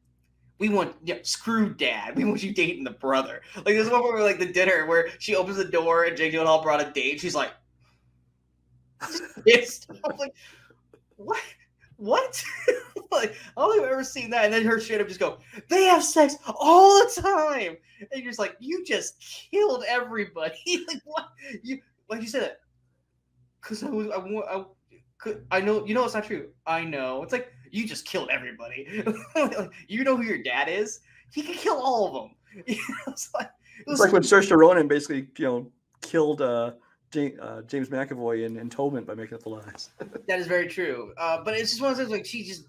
We want, screw dad. We want you dating the brother. Like, there's one where, like, the dinner where she opens the door and Jake Gyllenhaal brought a date. She's like, it's I'm like, what? Like, I don't think I've ever seen that. And then her straight up just go, they have sex all the time. And you're just like, you just killed everybody. Like, what? Like you said that. Because I know, it's not true. I know. It's like, you just killed everybody. Like, you know who your dad is? He could kill all of them. It's like
when Saoirse Ronan basically, killed James McAvoy in Tobin by making up the lies.
That is very true. But it's just one of those things, like, she just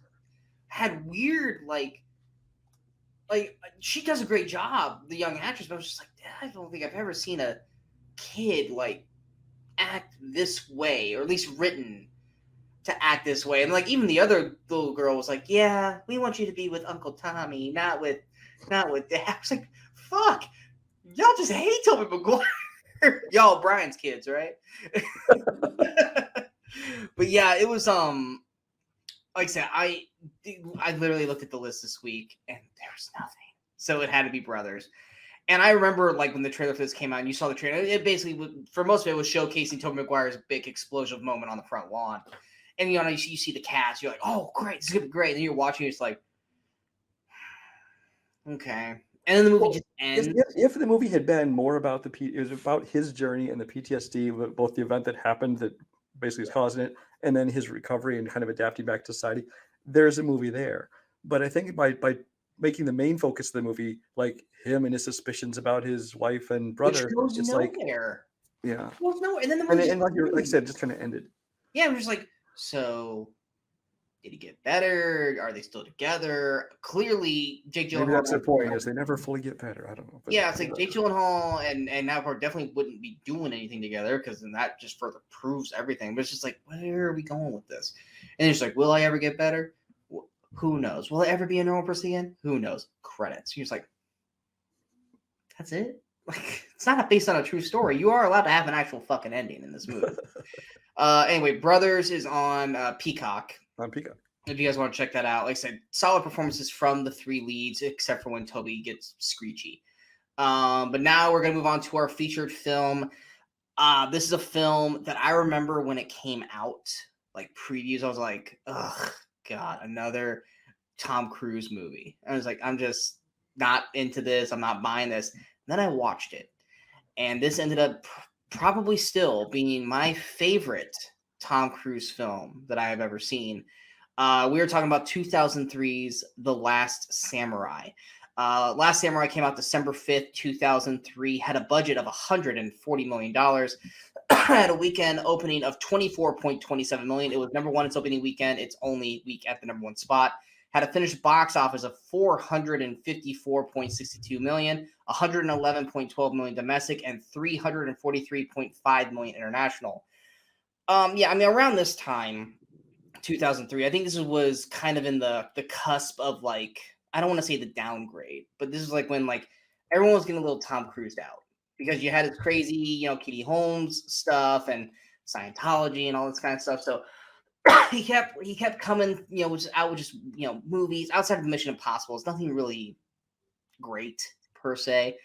had weird, like she does a great job, the young actress, but I was just like, I don't think I've ever seen a kid, like, act this way, or at least written to act this way. And, like, even the other little girl was like, yeah, we want you to be with Uncle Tommy, not with Dad. I was like, fuck, y'all just hate Toby Mcguire. Y'all Brian's kids, right? But yeah, it was like I said, I literally looked at the list this week and there was nothing, so it had to be Brothers. And I remember like when the trailer for this came out and you saw the trailer, it basically, for most of it, was showcasing Toby Mcguire's big explosive moment on the front lawn. And you see the cast, you're like, oh, great, this is gonna be great. And then you're watching, it's like, okay. And then the movie just ends.
If the movie had been more about it was about his journey and the PTSD, both the event that happened that basically is causing it, and then his recovery and kind of adapting back to society, there's a movie there. But I think by making the main focus of the movie like him and his suspicions about his wife and brother,
it's nowhere.
Yeah,
it goes nowhere. And then the movie
and like I said, just kind of ended.
Yeah, I'm just like, so did he get better? Are they still together? Clearly, Jake Gyllenhaal.
Maybe that's their point, is they never fully get better. I don't know.
Yeah, it's like Jake Gyllenhaal and Navbar definitely wouldn't be doing anything together, because then that just further proves everything. But it's just like, where are we going with this? And it's like, will I ever get better? Who knows? Will I ever be a normal person again? Who knows? Credits. You're just like, that's it? Like, it's not based on a true story. You are allowed to have an actual fucking ending in this movie. Anyway, Brothers is on Peacock.
On Peacock.
If you guys want to check that out, like I said, solid performances from the three leads, except for when Toby gets screechy. But now we're going to move on to our featured film. This is a film that I remember when it came out, like previews, I was like, ugh, God, another Tom Cruise movie. I was like, I'm just not into this. I'm not buying this. And then I watched it. And this ended up probably still being my favorite Tom Cruise film that I have ever seen. We were talking about 2003's The Last Samurai. Last Samurai came out December 5th, 2003, had a budget of $140 million, had a weekend opening of $24.27 million. It was number one its opening weekend, its only week at the number one spot. Had a finished box office of $454.62 million, $111.12 million domestic, and $343.5 million international. Around this time, 2003, I think this was kind of in the cusp of, like, I don't want to say the downgrade, but this is like when like everyone was getting a little Tom Cruised out, because you had his crazy, Katie Holmes stuff and Scientology and all this kind of stuff. So he kept coming, out with just movies outside of Mission Impossible. It's nothing really great per se.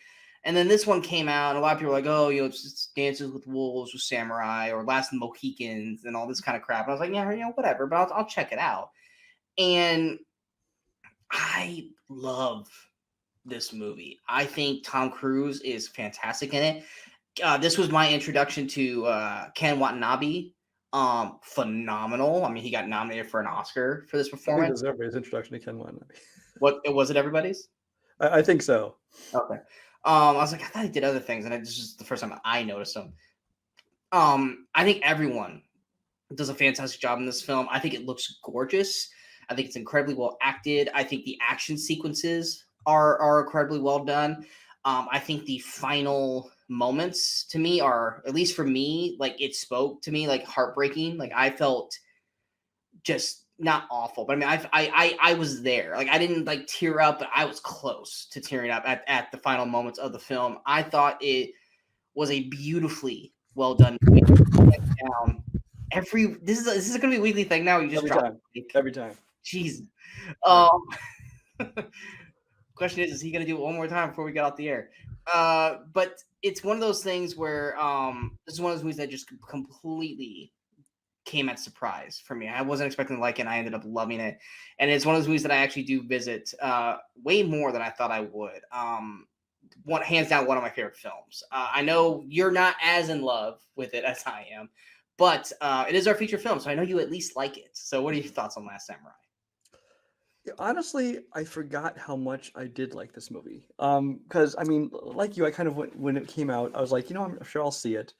And then this one came out, and a lot of people were like, oh, it's just Dances with Wolves with Samurai or Last of the Mohicans and all this kind of crap. And I was like, yeah, whatever, but I'll check it out. And I love this movie. I think Tom Cruise is fantastic in it. This was my introduction to Ken Watanabe. Phenomenal. I mean, he got nominated for an Oscar for this performance.
It was everybody's introduction to Ken Watanabe.
What was it? Everybody's?
I think so.
Okay. I was like, I thought he did other things, and this is the first time I noticed him. I think everyone does a fantastic job in this film. I think it looks gorgeous. I think it's incredibly well acted. I think the action sequences are incredibly well done. I think the final moments to me are, at least for me, like it spoke to me like heartbreaking. Like I felt just not awful, but I mean, I was there. Like I didn't like tear up, but I was close to tearing up at the final moments of the film. I thought it was a beautifully well done movie. This is going to be a weekly thing now. You just
every time.
Jeez. Question is he going to do it one more time before we get off the air? But it's one of those things where this is one of those movies that just completely came at surprise for me. I wasn't expecting to like it, and I ended up loving it. And it's one of those movies that I actually do visit way more than I thought I would. Hands down, one of my favorite films. I know you're not as in love with it as I am, but it is our feature film, so I know you at least like it. So what are your thoughts on Last Samurai?
Honestly, I forgot how much I did like this movie. Because I mean, like you, I kind of when it came out, I was like, I'm sure I'll see it,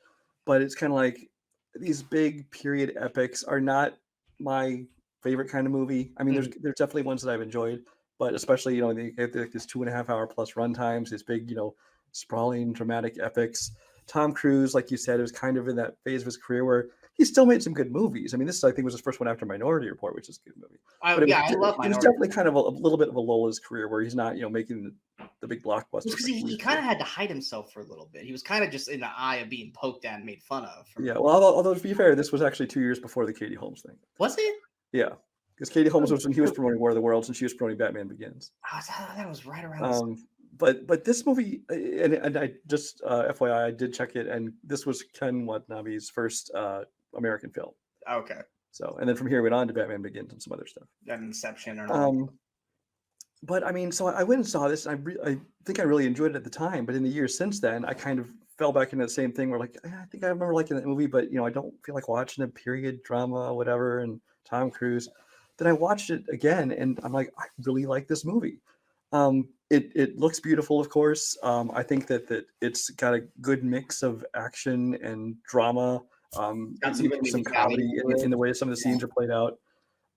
but it's kind of like these big period epics are not my favorite kind of movie. I mean, there's definitely ones that I've enjoyed, but especially they have this 2.5 hour plus run times, these big sprawling dramatic epics. Tom Cruise, like you said, was kind of in that phase of his career where he still made some good movies. I mean, this I think was his first one after Minority Report, which is a good movie.
I love Minority.
It was definitely kind of a little bit of a lull in his career where he's not making the big blockbusters.
Because he kind of had to hide himself for a little bit. He was kind of just in the eye of being poked at and made fun of.
Yeah, well, although to be fair, this was actually 2 years before the Katie Holmes thing.
Was it?
Yeah, because Katie Holmes was when he was promoting War of the Worlds and she was promoting Batman Begins.
That was right around.
but this movie, and I just FYI, I did check it, and this was Ken Watanabe's first American film.
Okay.
So, and then from here went on to Batman Begins and some other stuff.
That Inception and all.
But I mean, so I went and saw this, and I think I really enjoyed it at the time. But in the years since then, I kind of fell back into the same thing where, like, I think I remember liking that movie, but I don't feel like watching a period drama, whatever, and Tom Cruise. Then I watched it again, and I'm like, I really like this movie. It looks beautiful, of course. I think that it's got a good mix of action and drama. Even some comedy in the way some of the scenes are played out.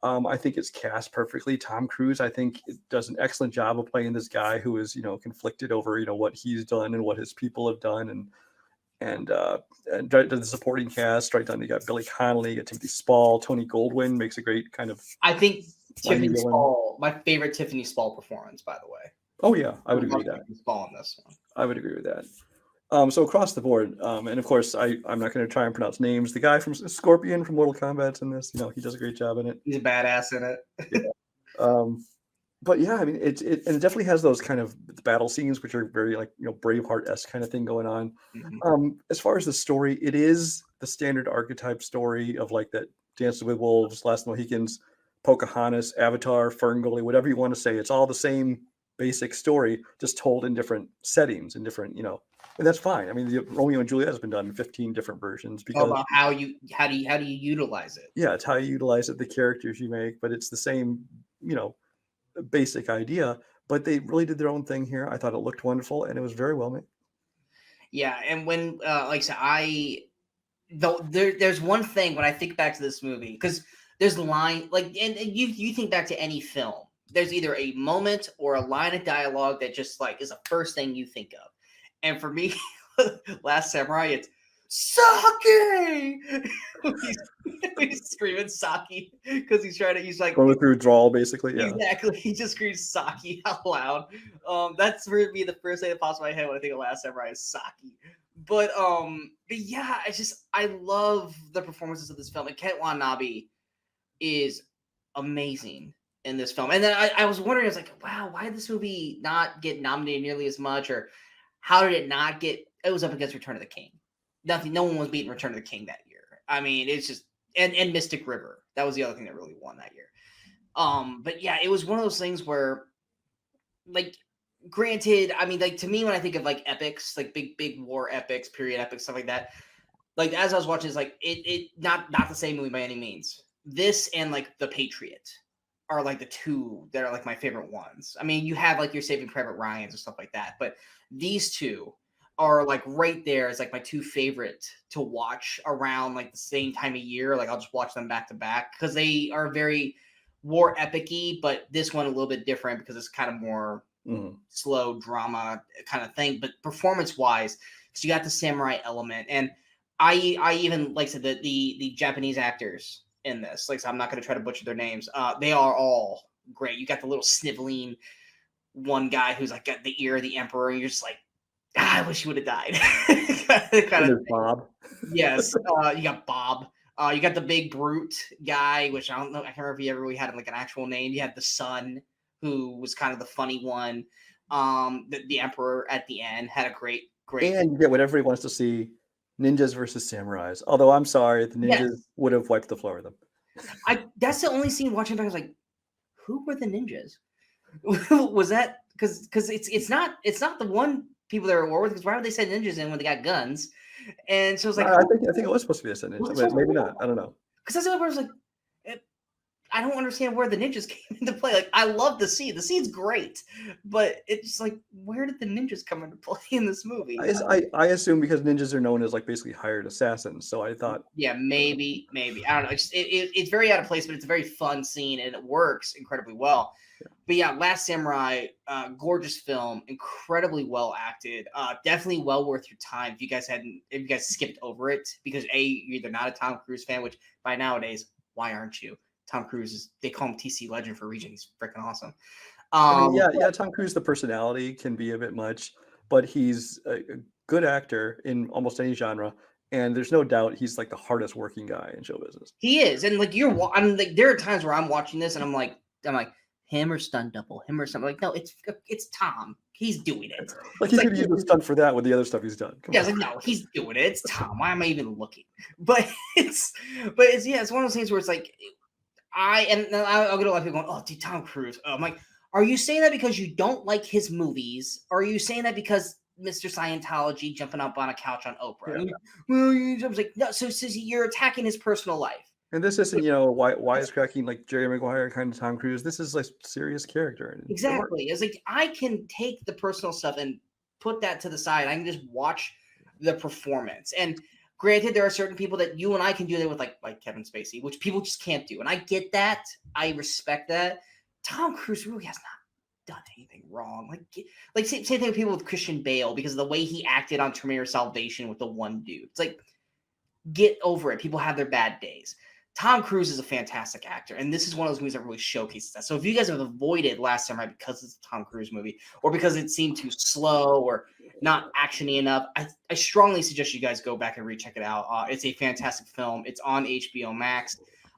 I think it's cast perfectly. Tom Cruise, I think, does an excellent job of playing this guy who is, conflicted over, what he's done and what his people have done, and the supporting cast. Right down, you got Billy Connolly, you got Timothy Spall, Tony Goldwyn makes a great kind of.
I think Tiffany Spall, my favorite Tiffany Spall performance, by the way.
Oh yeah, I would agree with that.
Spall in this one.
I would agree with that. So across the board, and of course, I'm not going to try and pronounce names. The guy from Scorpion from Mortal Kombat's in this. He does a great job in it.
He's a badass in it.
Yeah. But yeah, I mean, it definitely has those kind of battle scenes, which are very like Braveheart-esque kind of thing going on.
Mm-hmm.
As far as the story, it is the standard archetype story of like that Dances with Wolves, Last Mohicans, Pocahontas, Avatar, Ferngully, whatever you want to say. It's all the same basic story, just told in different settings and different, and that's fine. I mean, the Romeo and Juliet has been done in 15 different versions because
about how do you utilize it?
Yeah, it's how you utilize it, the characters you make, but it's the same, basic idea. But they really did their own thing here. I thought it looked wonderful and it was very well made.
Yeah, and when like I said, there's one thing when I think back to this movie, because there's a line like, and you think back to any film, there's either a moment or a line of dialogue that just like is the first thing you think of. And for me, Last Samurai, it's Saki! he's screaming Saki because he's like
going through withdrawal, basically. Yeah,
exactly. He just screams Saki out loud. That's for me the first thing that pops in my head when I think of Last Samurai is Saki. But yeah, I love the performances of this film. And Ken Watanabe is amazing in this film. And then I was wondering, I was like, wow, why did this movie not get nominated nearly as much, or how did it not get? It was up against Return of the King. No one was beating Return of the King that year. I mean, it's just and Mystic River. That was the other thing that really won that year. But yeah, it was one of those things where, like, granted, I mean, like, to me, when I think of like epics, like big war epics, period epics, stuff like that, like as I was watching, it's like it not the same movie by any means. This and like The Patriot are like the two that are like my favorite ones. I mean, you have like your Saving Private Ryan's and stuff like that, but these two are like right there as like my two favorite to watch around like the same time of year. Like I'll just watch them back to back because they are very war epic-y, but this one a little bit different because it's kind of more slow drama kind of thing. But performance wise, because you got the samurai element, and I even like said that the Japanese actors in this, like, so I'm not going to try to butcher their names. They are all great. You got the little sniveling one guy who's like got the ear of the emperor, and you're just like, I wish he would have died. kind of
Bob.
Yes. You got Bob. You got the big brute guy, which I don't know. I can't remember if he ever really had like an actual name. You had the son, who was kind of the funny one. The emperor at the end had a great.
And you get what everybody wants to see: ninjas versus samurais. Although I'm sorry, the ninjas would have wiped the floor with them.
That's the only scene watching back. I was like, who were the ninjas? Was that because it's not the one people that are at war with, because why would they send ninjas in when they got guns? And so it's like,
I think it was supposed to be a send ninja, but maybe not. I don't know.
Because that's the other part. I was like, I don't understand where the ninjas came into play. Like, I love the scene. The scene's great, but it's like, where did the ninjas come into play in this movie?
I assume because ninjas are known as like basically hired assassins. So I thought,
yeah, maybe I don't know. It's very out of place, but it's a very fun scene and it works incredibly well. Yeah. But yeah, Last Samurai, gorgeous film, incredibly well acted, definitely well worth your time if you guys skipped over it, because you're either not a Tom Cruise fan, which by nowadays, why aren't you? Tom Cruise they call him TC Legend for a reason. He's freaking awesome.
Tom Cruise, the personality can be a bit much, but he's a good actor in almost any genre, and there's no doubt he's like the hardest working guy in show business.
He is, and like there are times where I'm watching this and I'm like him or stunt double, him or something. Like, no, it's Tom. He's doing it.
Like he could use the stunt for that with the other stuff he's done.
Yeah, I was like, no, he's doing it. It's Tom. Why am I even looking? But it's one of those things where it's like, I'll get a lot of people going, oh, dude, Tom Cruise. I'm like, are you saying that because you don't like his movies? Or are you saying that because Mr. Scientology jumping up on a couch on Oprah?
Yeah.
Well, I was like, no, so you're attacking his personal life.
And this isn't, why is cracking like Jerry Maguire kind of Tom Cruise. This is like serious character.
Exactly. It's like I can take the personal stuff and put that to the side. I can just watch the performance. And granted, there are certain people that you and I can do that with, like Kevin Spacey, which people just can't do. And I get that. I respect that. Tom Cruise really has not done anything wrong. Like same thing with people with Christian Bale because of the way he acted on Terminator Salvation with the one dude. It's like, get over it. People have their bad days. Tom Cruise is a fantastic actor, and this is one of those movies that really showcases that. So if you guys have avoided Last Samurai because it's a Tom Cruise movie, or because it seemed too slow or not actiony enough, I strongly suggest you guys go back and recheck it out. It's a fantastic film. It's on HBO Max.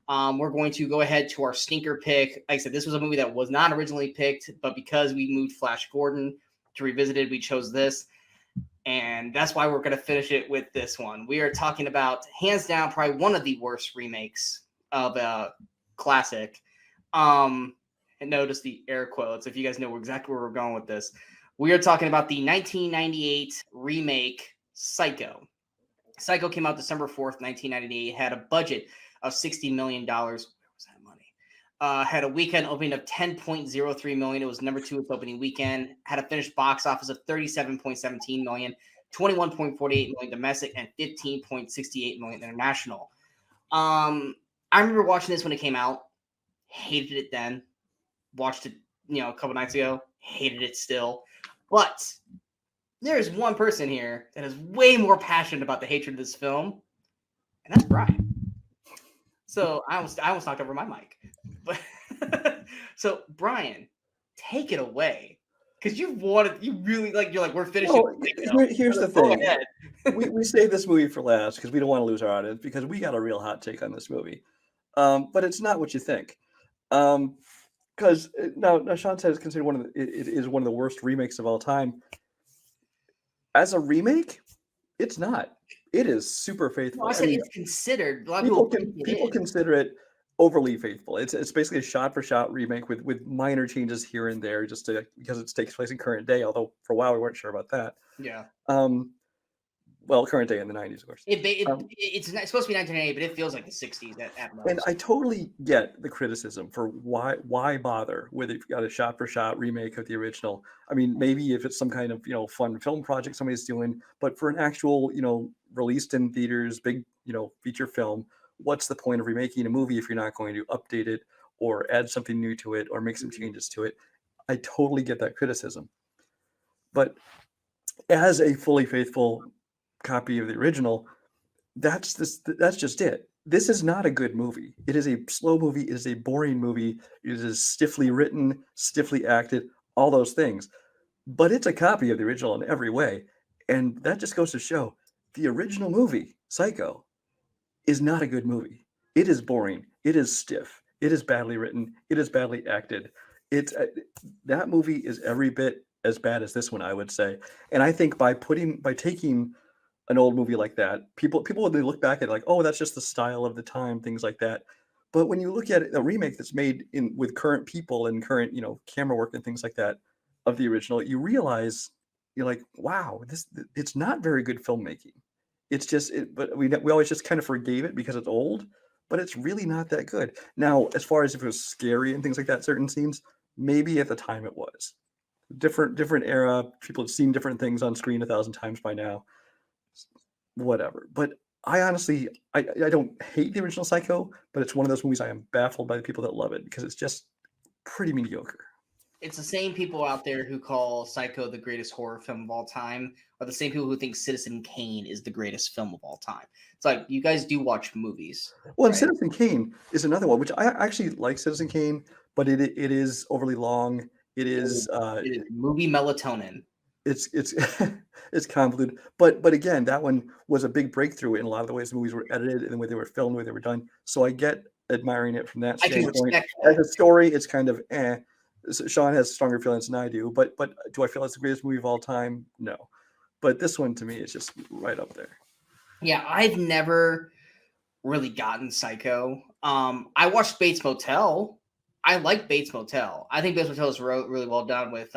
We're going to go ahead to our stinker pick. Like I said, this was a movie that was not originally picked, but because we moved Flash Gordon to revisit it, we chose this. And that's why we're going to finish it with this one. We are talking about, hands down, probably one of the worst remakes of a classic. And notice the air quotes, if you guys know exactly where we're going with this. We are talking about the 1998 remake, Psycho. Psycho came out December 4th, 1998. Had a budget of $60 million. Where was that money? Had a weekend opening of $10.03 million. It was number 2 its opening weekend. Had a finished box office of $37.17 million, $21.48 million domestic, and $15.68 million international. I remember watching this when it came out. Hated it then. Watched it, a couple nights ago. Hated it still. But there's one person here that is way more passionate about the hatred of this film, and that's Brian. So I almost knocked over my mic. But so Brian, take it away, because you're like, we're finishing.
Well, here's the thing. we saved this movie for last because we don't want to lose our audience, because we got a real hot take on this movie. But it's not what you think. Because now Sean said it's considered it is one of the worst remakes of all time. As a remake, it's not. It is super faithful.
No, I said it's considered. A lot
of people consider it overly faithful. It's basically a shot-for-shot remake with minor changes here and there, because it takes place in current day. Although for a while we weren't sure about that.
Yeah.
Well, current day in the 90s, of course.
It's supposed to be 1998, but it feels like the 60s at most.
And I totally get the criticism for why bother with it. You've got a shot-for-shot remake of the original. I mean, maybe if it's some kind of fun film project somebody's doing, but for an actual released in theaters, big feature film, what's the point of remaking a movie if you're not going to update it or add something new to it or make some changes to it? I totally get that criticism. But as a fully faithful copy of the original, that's just it. This is not a good movie. It is a slow movie. It is a boring movie. It is stiffly written, stiffly acted, all those things. But it's a copy of the original in every way. And that just goes to show the original movie, Psycho, is not a good movie. It is boring. It is stiff. It is badly written. It is badly acted. That movie is every bit as bad as this one, I would say. And I think by taking an old movie like that, people when they look back at it, like, oh, that's just the style of the time, things like that. But when you look at a remake that's made with current people and current camera work and things like that of the original, you realize you're like, wow, it's not very good filmmaking. It's just but we always just kind of forgave it because it's old, but it's really not that good. Now, as far as if it was scary and things like that, certain scenes, maybe at the time it was. Different era, people have seen different things on screen 1,000 times by now. Whatever. But I honestly, I don't hate the original Psycho, but it's one of those movies I am baffled by the people that love it because it's just pretty mediocre.
It's the same people out there who call Psycho the greatest horror film of all time, or the same people who think Citizen Kane is the greatest film of all time. It's like, you guys do watch movies.
Well, right? And Citizen Kane is another one, which I actually like Citizen Kane, but it is overly long. It is
movie melatonin.
It's it's convoluted, but again, that one was a big breakthrough in a lot of the ways the movies were edited and the way they were filmed, the way they were done. So I get admiring it from that standpoint. As a story, it's kind of Sean has stronger feelings than I do, but do I feel it's the greatest movie of all time? No. But this one to me is just right up there.
Yeah, I've never really gotten Psycho. I watched Bates Motel. I like Bates Motel. I think Bates Motel is really well done with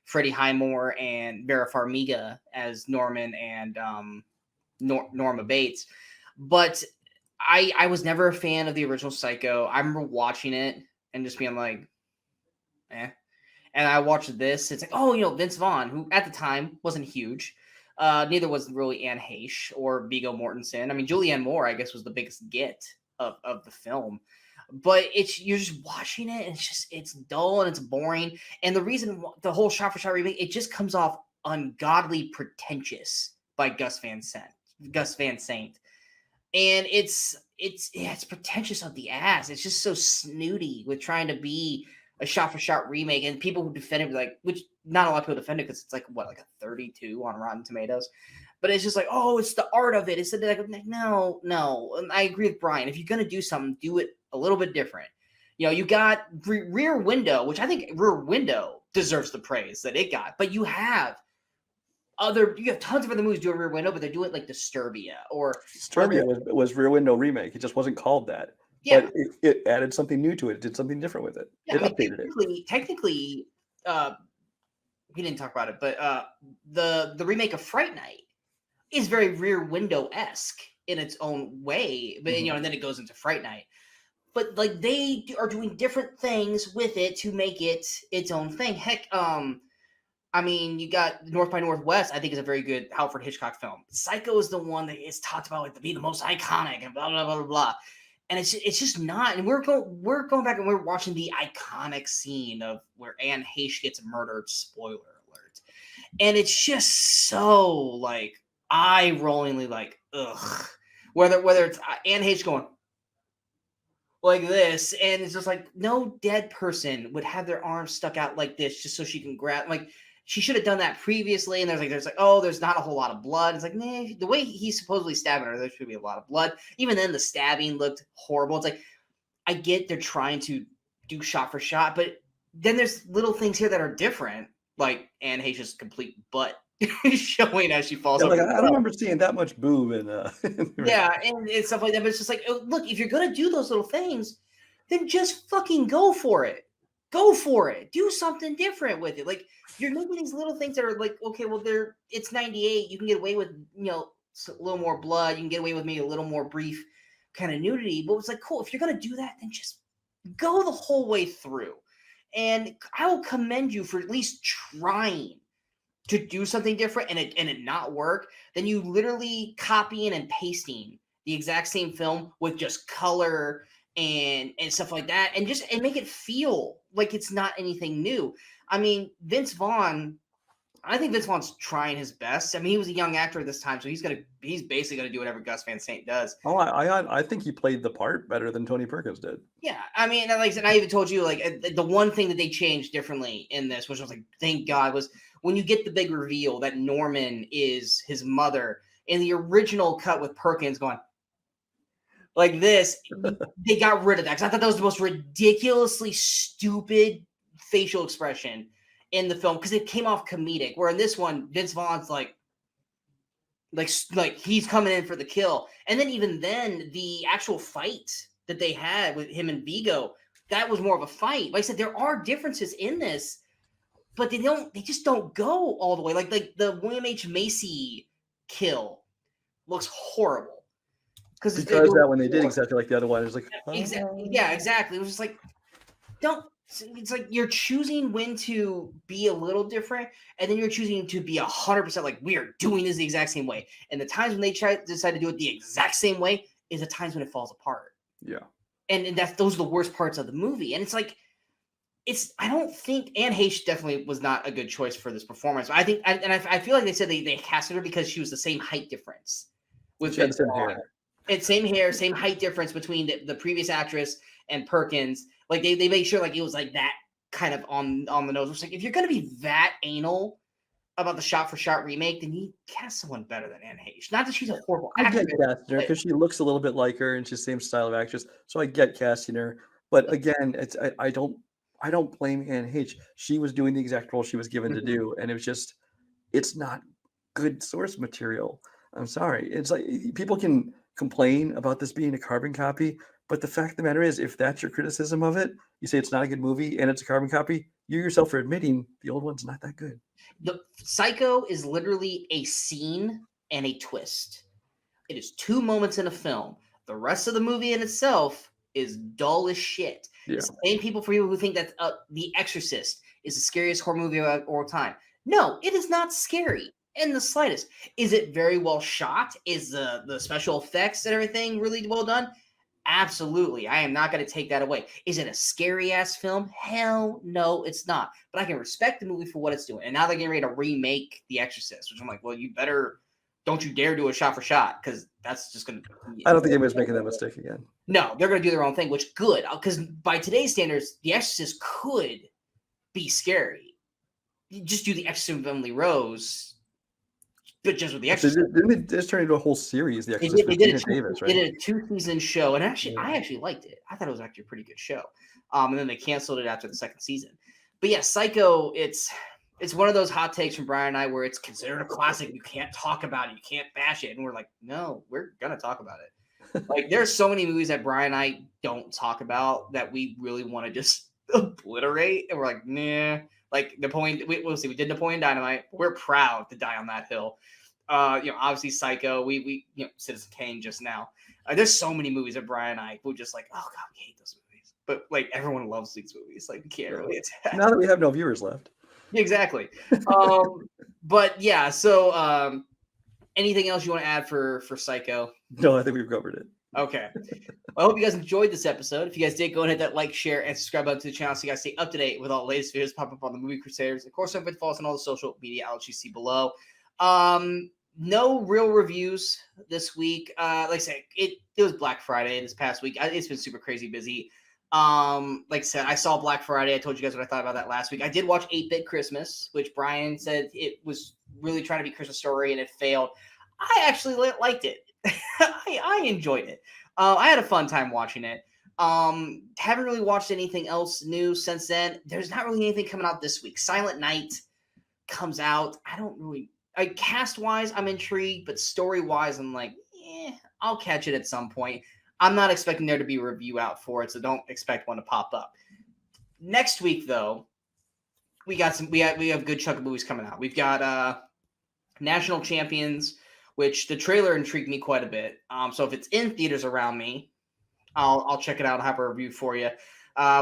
Freddie Highmore and Vera Farmiga as Norman and Norma Bates. But I was never a fan of the original Psycho. I remember watching it and just being like, eh. And I watched this. It's like, oh, Vince Vaughn, who at the time wasn't huge. Neither was really Anne Heche or Viggo Mortensen. I mean, Julianne Moore, I guess, was the biggest get of the film. But you're just watching it, and it's dull and it's boring. And the reason the whole shot-for-shot remake, it just comes off ungodly pretentious by Gus Van Sant. And it's pretentious of the ass. It's just so snooty with trying to be a shot-for-shot remake, and people who defend it, which not a lot of people defend it because it's like a 32 on Rotten Tomatoes, but it's just like, oh, it's the art of it. It's like, no. And I agree with Brian. If you're gonna do something, do it a little bit different. You got Rear Window, which I think Rear Window deserves the praise that it got, but you have tons of other movies doing Rear Window, but they're doing like Disturbia or
Disturbia was Rear Window remake. It just wasn't called that.
Yeah.
But it added something new to it. It did something different with it.
Yeah,
it updated it.
Technically, we didn't talk about it, but the remake of Fright Night is very Rear Window-esque in its own way. But and then it goes into Fright Night. But like they are doing different things with it to make it its own thing. Heck, I mean, you got North by Northwest, I think is a very good Alfred Hitchcock film. Psycho is the one that is talked about to be the most iconic and blah, blah, blah, blah, blah. And it's just not. And we're going back and we're watching the iconic scene of where Anne Heche gets murdered. Spoiler alert. And it's just so like eye-rollingly like ugh. Whether it's Anne Heche going like this, and it's just like no dead person would have their arms stuck out like this just so she can grab. Like she should have done that previously. And there's not a whole lot of blood. It's like, nah, the way he's supposedly stabbing her, there should be a lot of blood. Even then, the stabbing looked horrible. It's like, I get they're trying to do shot for shot, but then there's little things here that are different, like Anne Heche's complete butt showing as she falls.
Yeah, like, I don't remember seeing that much boob in
yeah, and stuff like that. But it's just like, look, if you're gonna do those little things, then just fucking go for it. Go for it. Do something different with it. Like you're making these little things that are like, okay, well, it's 98. You can get away with a little more blood. You can get away with maybe a little more brief kind of nudity. But it's like, cool. If you're gonna do that, then just go the whole way through. And I will commend you for at least trying to do something different and it not work. Then you literally copying and pasting the exact same film with just color and stuff like that, and make it feel like it's not anything new. I mean, I think Vince Vaughn's trying his best. I mean, he was a young actor at this time, so he's basically gonna do whatever Gus Van Sant does.
Oh, I think he played the part better than Tony Perkins did.
Yeah, I mean, like I said, I even told you, like the one thing that they changed differently in this, which I was like, thank God, was when you get the big reveal that Norman is his mother. In the original cut with Perkins going like this, they got rid of that because I thought that was the most ridiculously stupid facial expression in the film because it came off comedic. Where in this one, Vince Vaughn's like he's coming in for the kill, and then even then, the actual fight that they had with him and Viggo, that was more of a fight. Like I said, there are differences in this, but they just don't go all the way. Like the William H. Macy kill looks horrible. Because
that when they did exactly like the other one, it was like
exactly. It was just like it's like you're choosing when to be a little different, and then you're choosing to be 100% like we are doing this the exact same way. And the times when they decide to do it the exact same way is the times when it falls apart.
Yeah,
and those are the worst parts of the movie. And it's like I don't think Anne Heche definitely was not a good choice for this performance. I think, I feel like they said they casted her because she was the same height difference with Vince Vaughn. It's same hair, same height difference between the previous actress and Perkins. Like they made sure like it was like that kind of on the nose. It's like if you're gonna be that anal about the shot for shot remake, then you cast someone better than Anne Heche. Not that she's a horrible actress.
I get casting her because she looks a little bit like her and she's the same style of actress. So I get casting her. But again, I I don't blame Anne H. She was doing the exact role she was given to do, and it was just, it's not good source material. I'm sorry. It's like people can complain about this being a carbon copy, but the fact of the matter is, if that's your criticism of it, you say it's not a good movie and it's a carbon copy, you yourself are admitting the old one's not that good.
The Psycho is literally a scene and a twist. It is 2 moments in a film. The rest of the movie in itself is dull as shit.
Yeah.
It's the same people for people who think that The Exorcist is the scariest horror movie of all time. No, it is not scary in the slightest. Is it very well shot? Is the special effects and everything really well done? Absolutely. I am not going to take that away. Is it a scary ass film? Hell no, it's not. But I can respect the movie for what it's doing. And now they're getting ready to remake The Exorcist, which I'm like, well, you better, don't you dare do a shot for shot, because that's just going to.
I don't think anybody's making that mistake again.
No, they're going to do their own thing, which good. Because by today's standards, The Exorcist could be scary. You just do The Exorcist of Emily Rose, but just with The Exorcist.
Didn't they just turn into a whole series? The Exorcist.
They did a 2-season show, and actually, I actually liked it. I thought it was actually a pretty good show. And then they canceled it after the 2nd season. But yeah, Psycho, it's one of those hot takes from Brian and I where it's considered a classic. You can't talk about it. You can't bash it. And we're like, no, we're gonna talk about it. Like, there's so many movies that Brian and I don't talk about that we really want to just obliterate, and we're like, nah. Like Napoleon, we'll see. We did Napoleon Dynamite. We're proud to die on that hill. Obviously Psycho. We Citizen Kane just now. There's so many movies that Brian and I would just like, oh god, we hate those movies. But like everyone loves these movies. Like we can't really attack.
Now that we have no viewers left.
Exactly. But yeah. So anything else you want to add for Psycho?
No, I think we've covered it.
Okay. Well, I hope you guys enjoyed this episode. If you guys did, go ahead and hit that like, share, and subscribe button to the channel so you guys stay up to date with all the latest videos pop up on the Movie Crusaders. Of course, don't forget to follow us on all the social media outlets you see below. No real reviews this week. Like I said, it was Black Friday this past week. It's been super crazy busy. Like I said, I saw Black Friday. I told you guys what I thought about that last week. I did watch 8-Bit Christmas, which Brian said it was really trying to be Christmas Story and it failed. I actually liked it. I enjoyed it. I had a fun time watching it. Haven't really watched anything else new since then. There's not really anything coming out this week. Silent Night comes out. I don't really, cast wise, I'm intrigued, but story wise, I'm like, I'll catch it at some point. I'm not expecting there to be a review out for it, so don't expect one to pop up. Next week, though, we have a good chunk of movies coming out. We've got National Champions, which the trailer intrigued me quite a bit. So if it's in theaters around me, I'll check it out and have a review for you.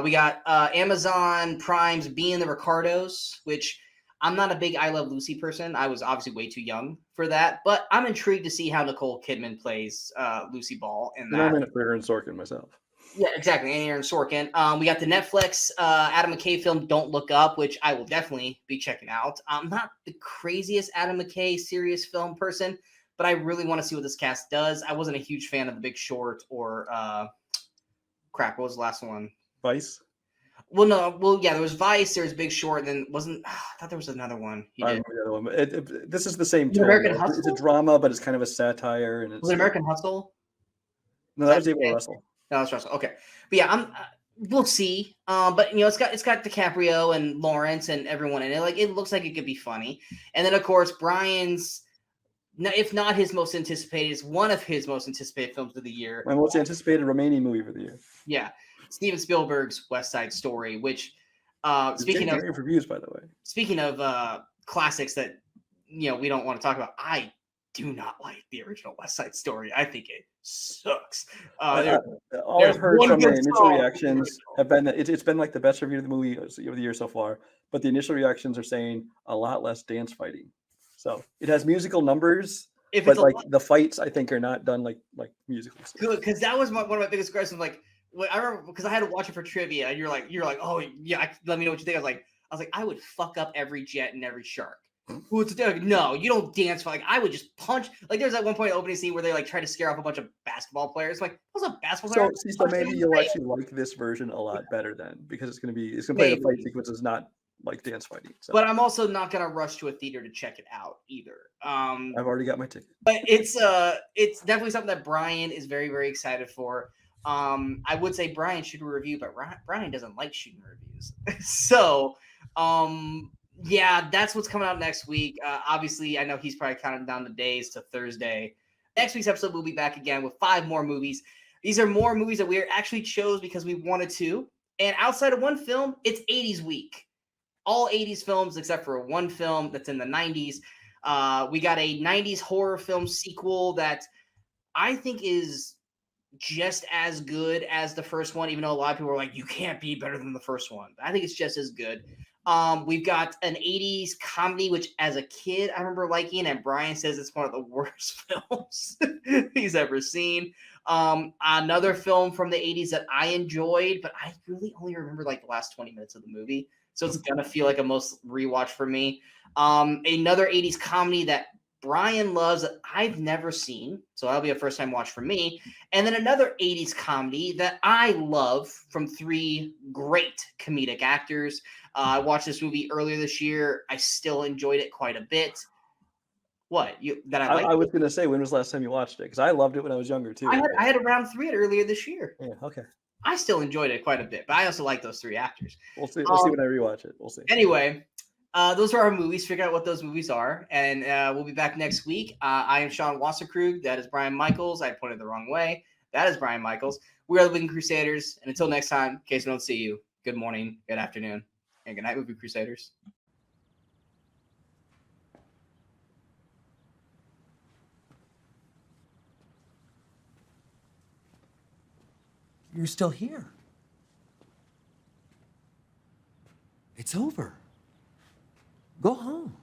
We got Amazon Prime's Being the Ricardos, which I'm not a big I Love Lucy person. I was obviously way too young for that, but I'm intrigued to see how Nicole Kidman plays Lucy Ball in that.
I'm in it for Aaron Sorkin myself.
Yeah, exactly. And Aaron Sorkin. We got the Netflix Adam McKay film Don't Look Up, which I will definitely be checking out. I'm not the craziest Adam McKay serious film person, but I really want to see what this cast does. I wasn't a huge fan of The Big Short or what was the last one?
Vice?
Well, no. Well, yeah, there was Vice, there was Big Short, and then I thought there was another one.
This is the same tone.
American Hustle?
It's a drama, but it's kind of a satire. And it's,
was it American Hustle?
No, that was David Russell.
No, that's Russell. Okay. But yeah, we'll see. But it's got DiCaprio and Lawrence and everyone in it. Like, it looks like it could be funny. And then of course Brian's, if not his most anticipated, is one of his most anticipated films of the year.
My most anticipated Romanian movie for the year.
Yeah, Steven Spielberg's West Side Story, which speaking of
reviews, by the way.
Speaking of classics that we don't want to talk about, I do not like the original West Side Story. I think it sucks.
All I've heard from the initial reactions have been that it's been like the best review of the movie of the year so far. But the initial reactions are saying a lot less dance fighting. So it has musical numbers, but like the fights, I think, are not done like musicals.
Good, because that was one of my biggest questions. Like, I remember because I had to watch it for trivia, and you're like, oh yeah, let me know what you think. I was like, I would fuck up every jet and every shark. Like, no, you don't dance fight. Like, I would just punch. Like, there's that one point in the opening scene where they like try to scare off a bunch of basketball players. Like, what's a basketball player?
So maybe you'll actually like this version a lot better then, because it's gonna play the fight sequences, not like dance fighting. So.
But I'm also not gonna rush to a theater to check it out either.
I've already got my ticket.
But it's definitely something that Brian is very, very excited for. I would say Brian should review, but Brian doesn't like shooting reviews. news. So, yeah, that's what's coming out next week. Obviously, I know he's probably counting down the days to Thursday. Next week's episode, we'll be back again with 5 more movies. These are more movies that we actually chose because we wanted to. And outside of one film, it's 80s week. All 80s films except for one film that's in the 90s. We got a 90s horror film sequel that I think is just as good as the first one, even though a lot of people are like, you can't be better than the first one. I think it's just as good. We've got an 80s comedy, which as a kid I remember liking, and Brian says it's one of the worst films he's ever seen. Another film from the 80s that I enjoyed, but I really only remember like the last 20 minutes of the movie. So it's gonna feel like a most rewatch for me. Another 80s comedy that Brian loves that I've never seen, so that'll be a first time watch for me. And then another 80s comedy that I love from 3 great comedic actors. I watched this movie earlier this year. I still enjoyed it quite a bit. What
I was going to say, when was the last time you watched it? Because I loved it when I was younger too.
I had a round 3 it earlier this year.
Yeah, okay.
I still enjoyed it quite a bit, but I also like those 3 actors.
We'll see when I rewatch it. We'll see.
Anyway, those are our movies. Figure out what those movies are, and we'll be back next week. I am Sean Wasserkrug. That is Brian Michaels. I pointed the wrong way. That is Brian Michaels. We are the Movie Crusaders, and until next time, in case we don't see you, good morning, good afternoon, and good night, Movie Crusaders.
You're still here. It's over. Go home.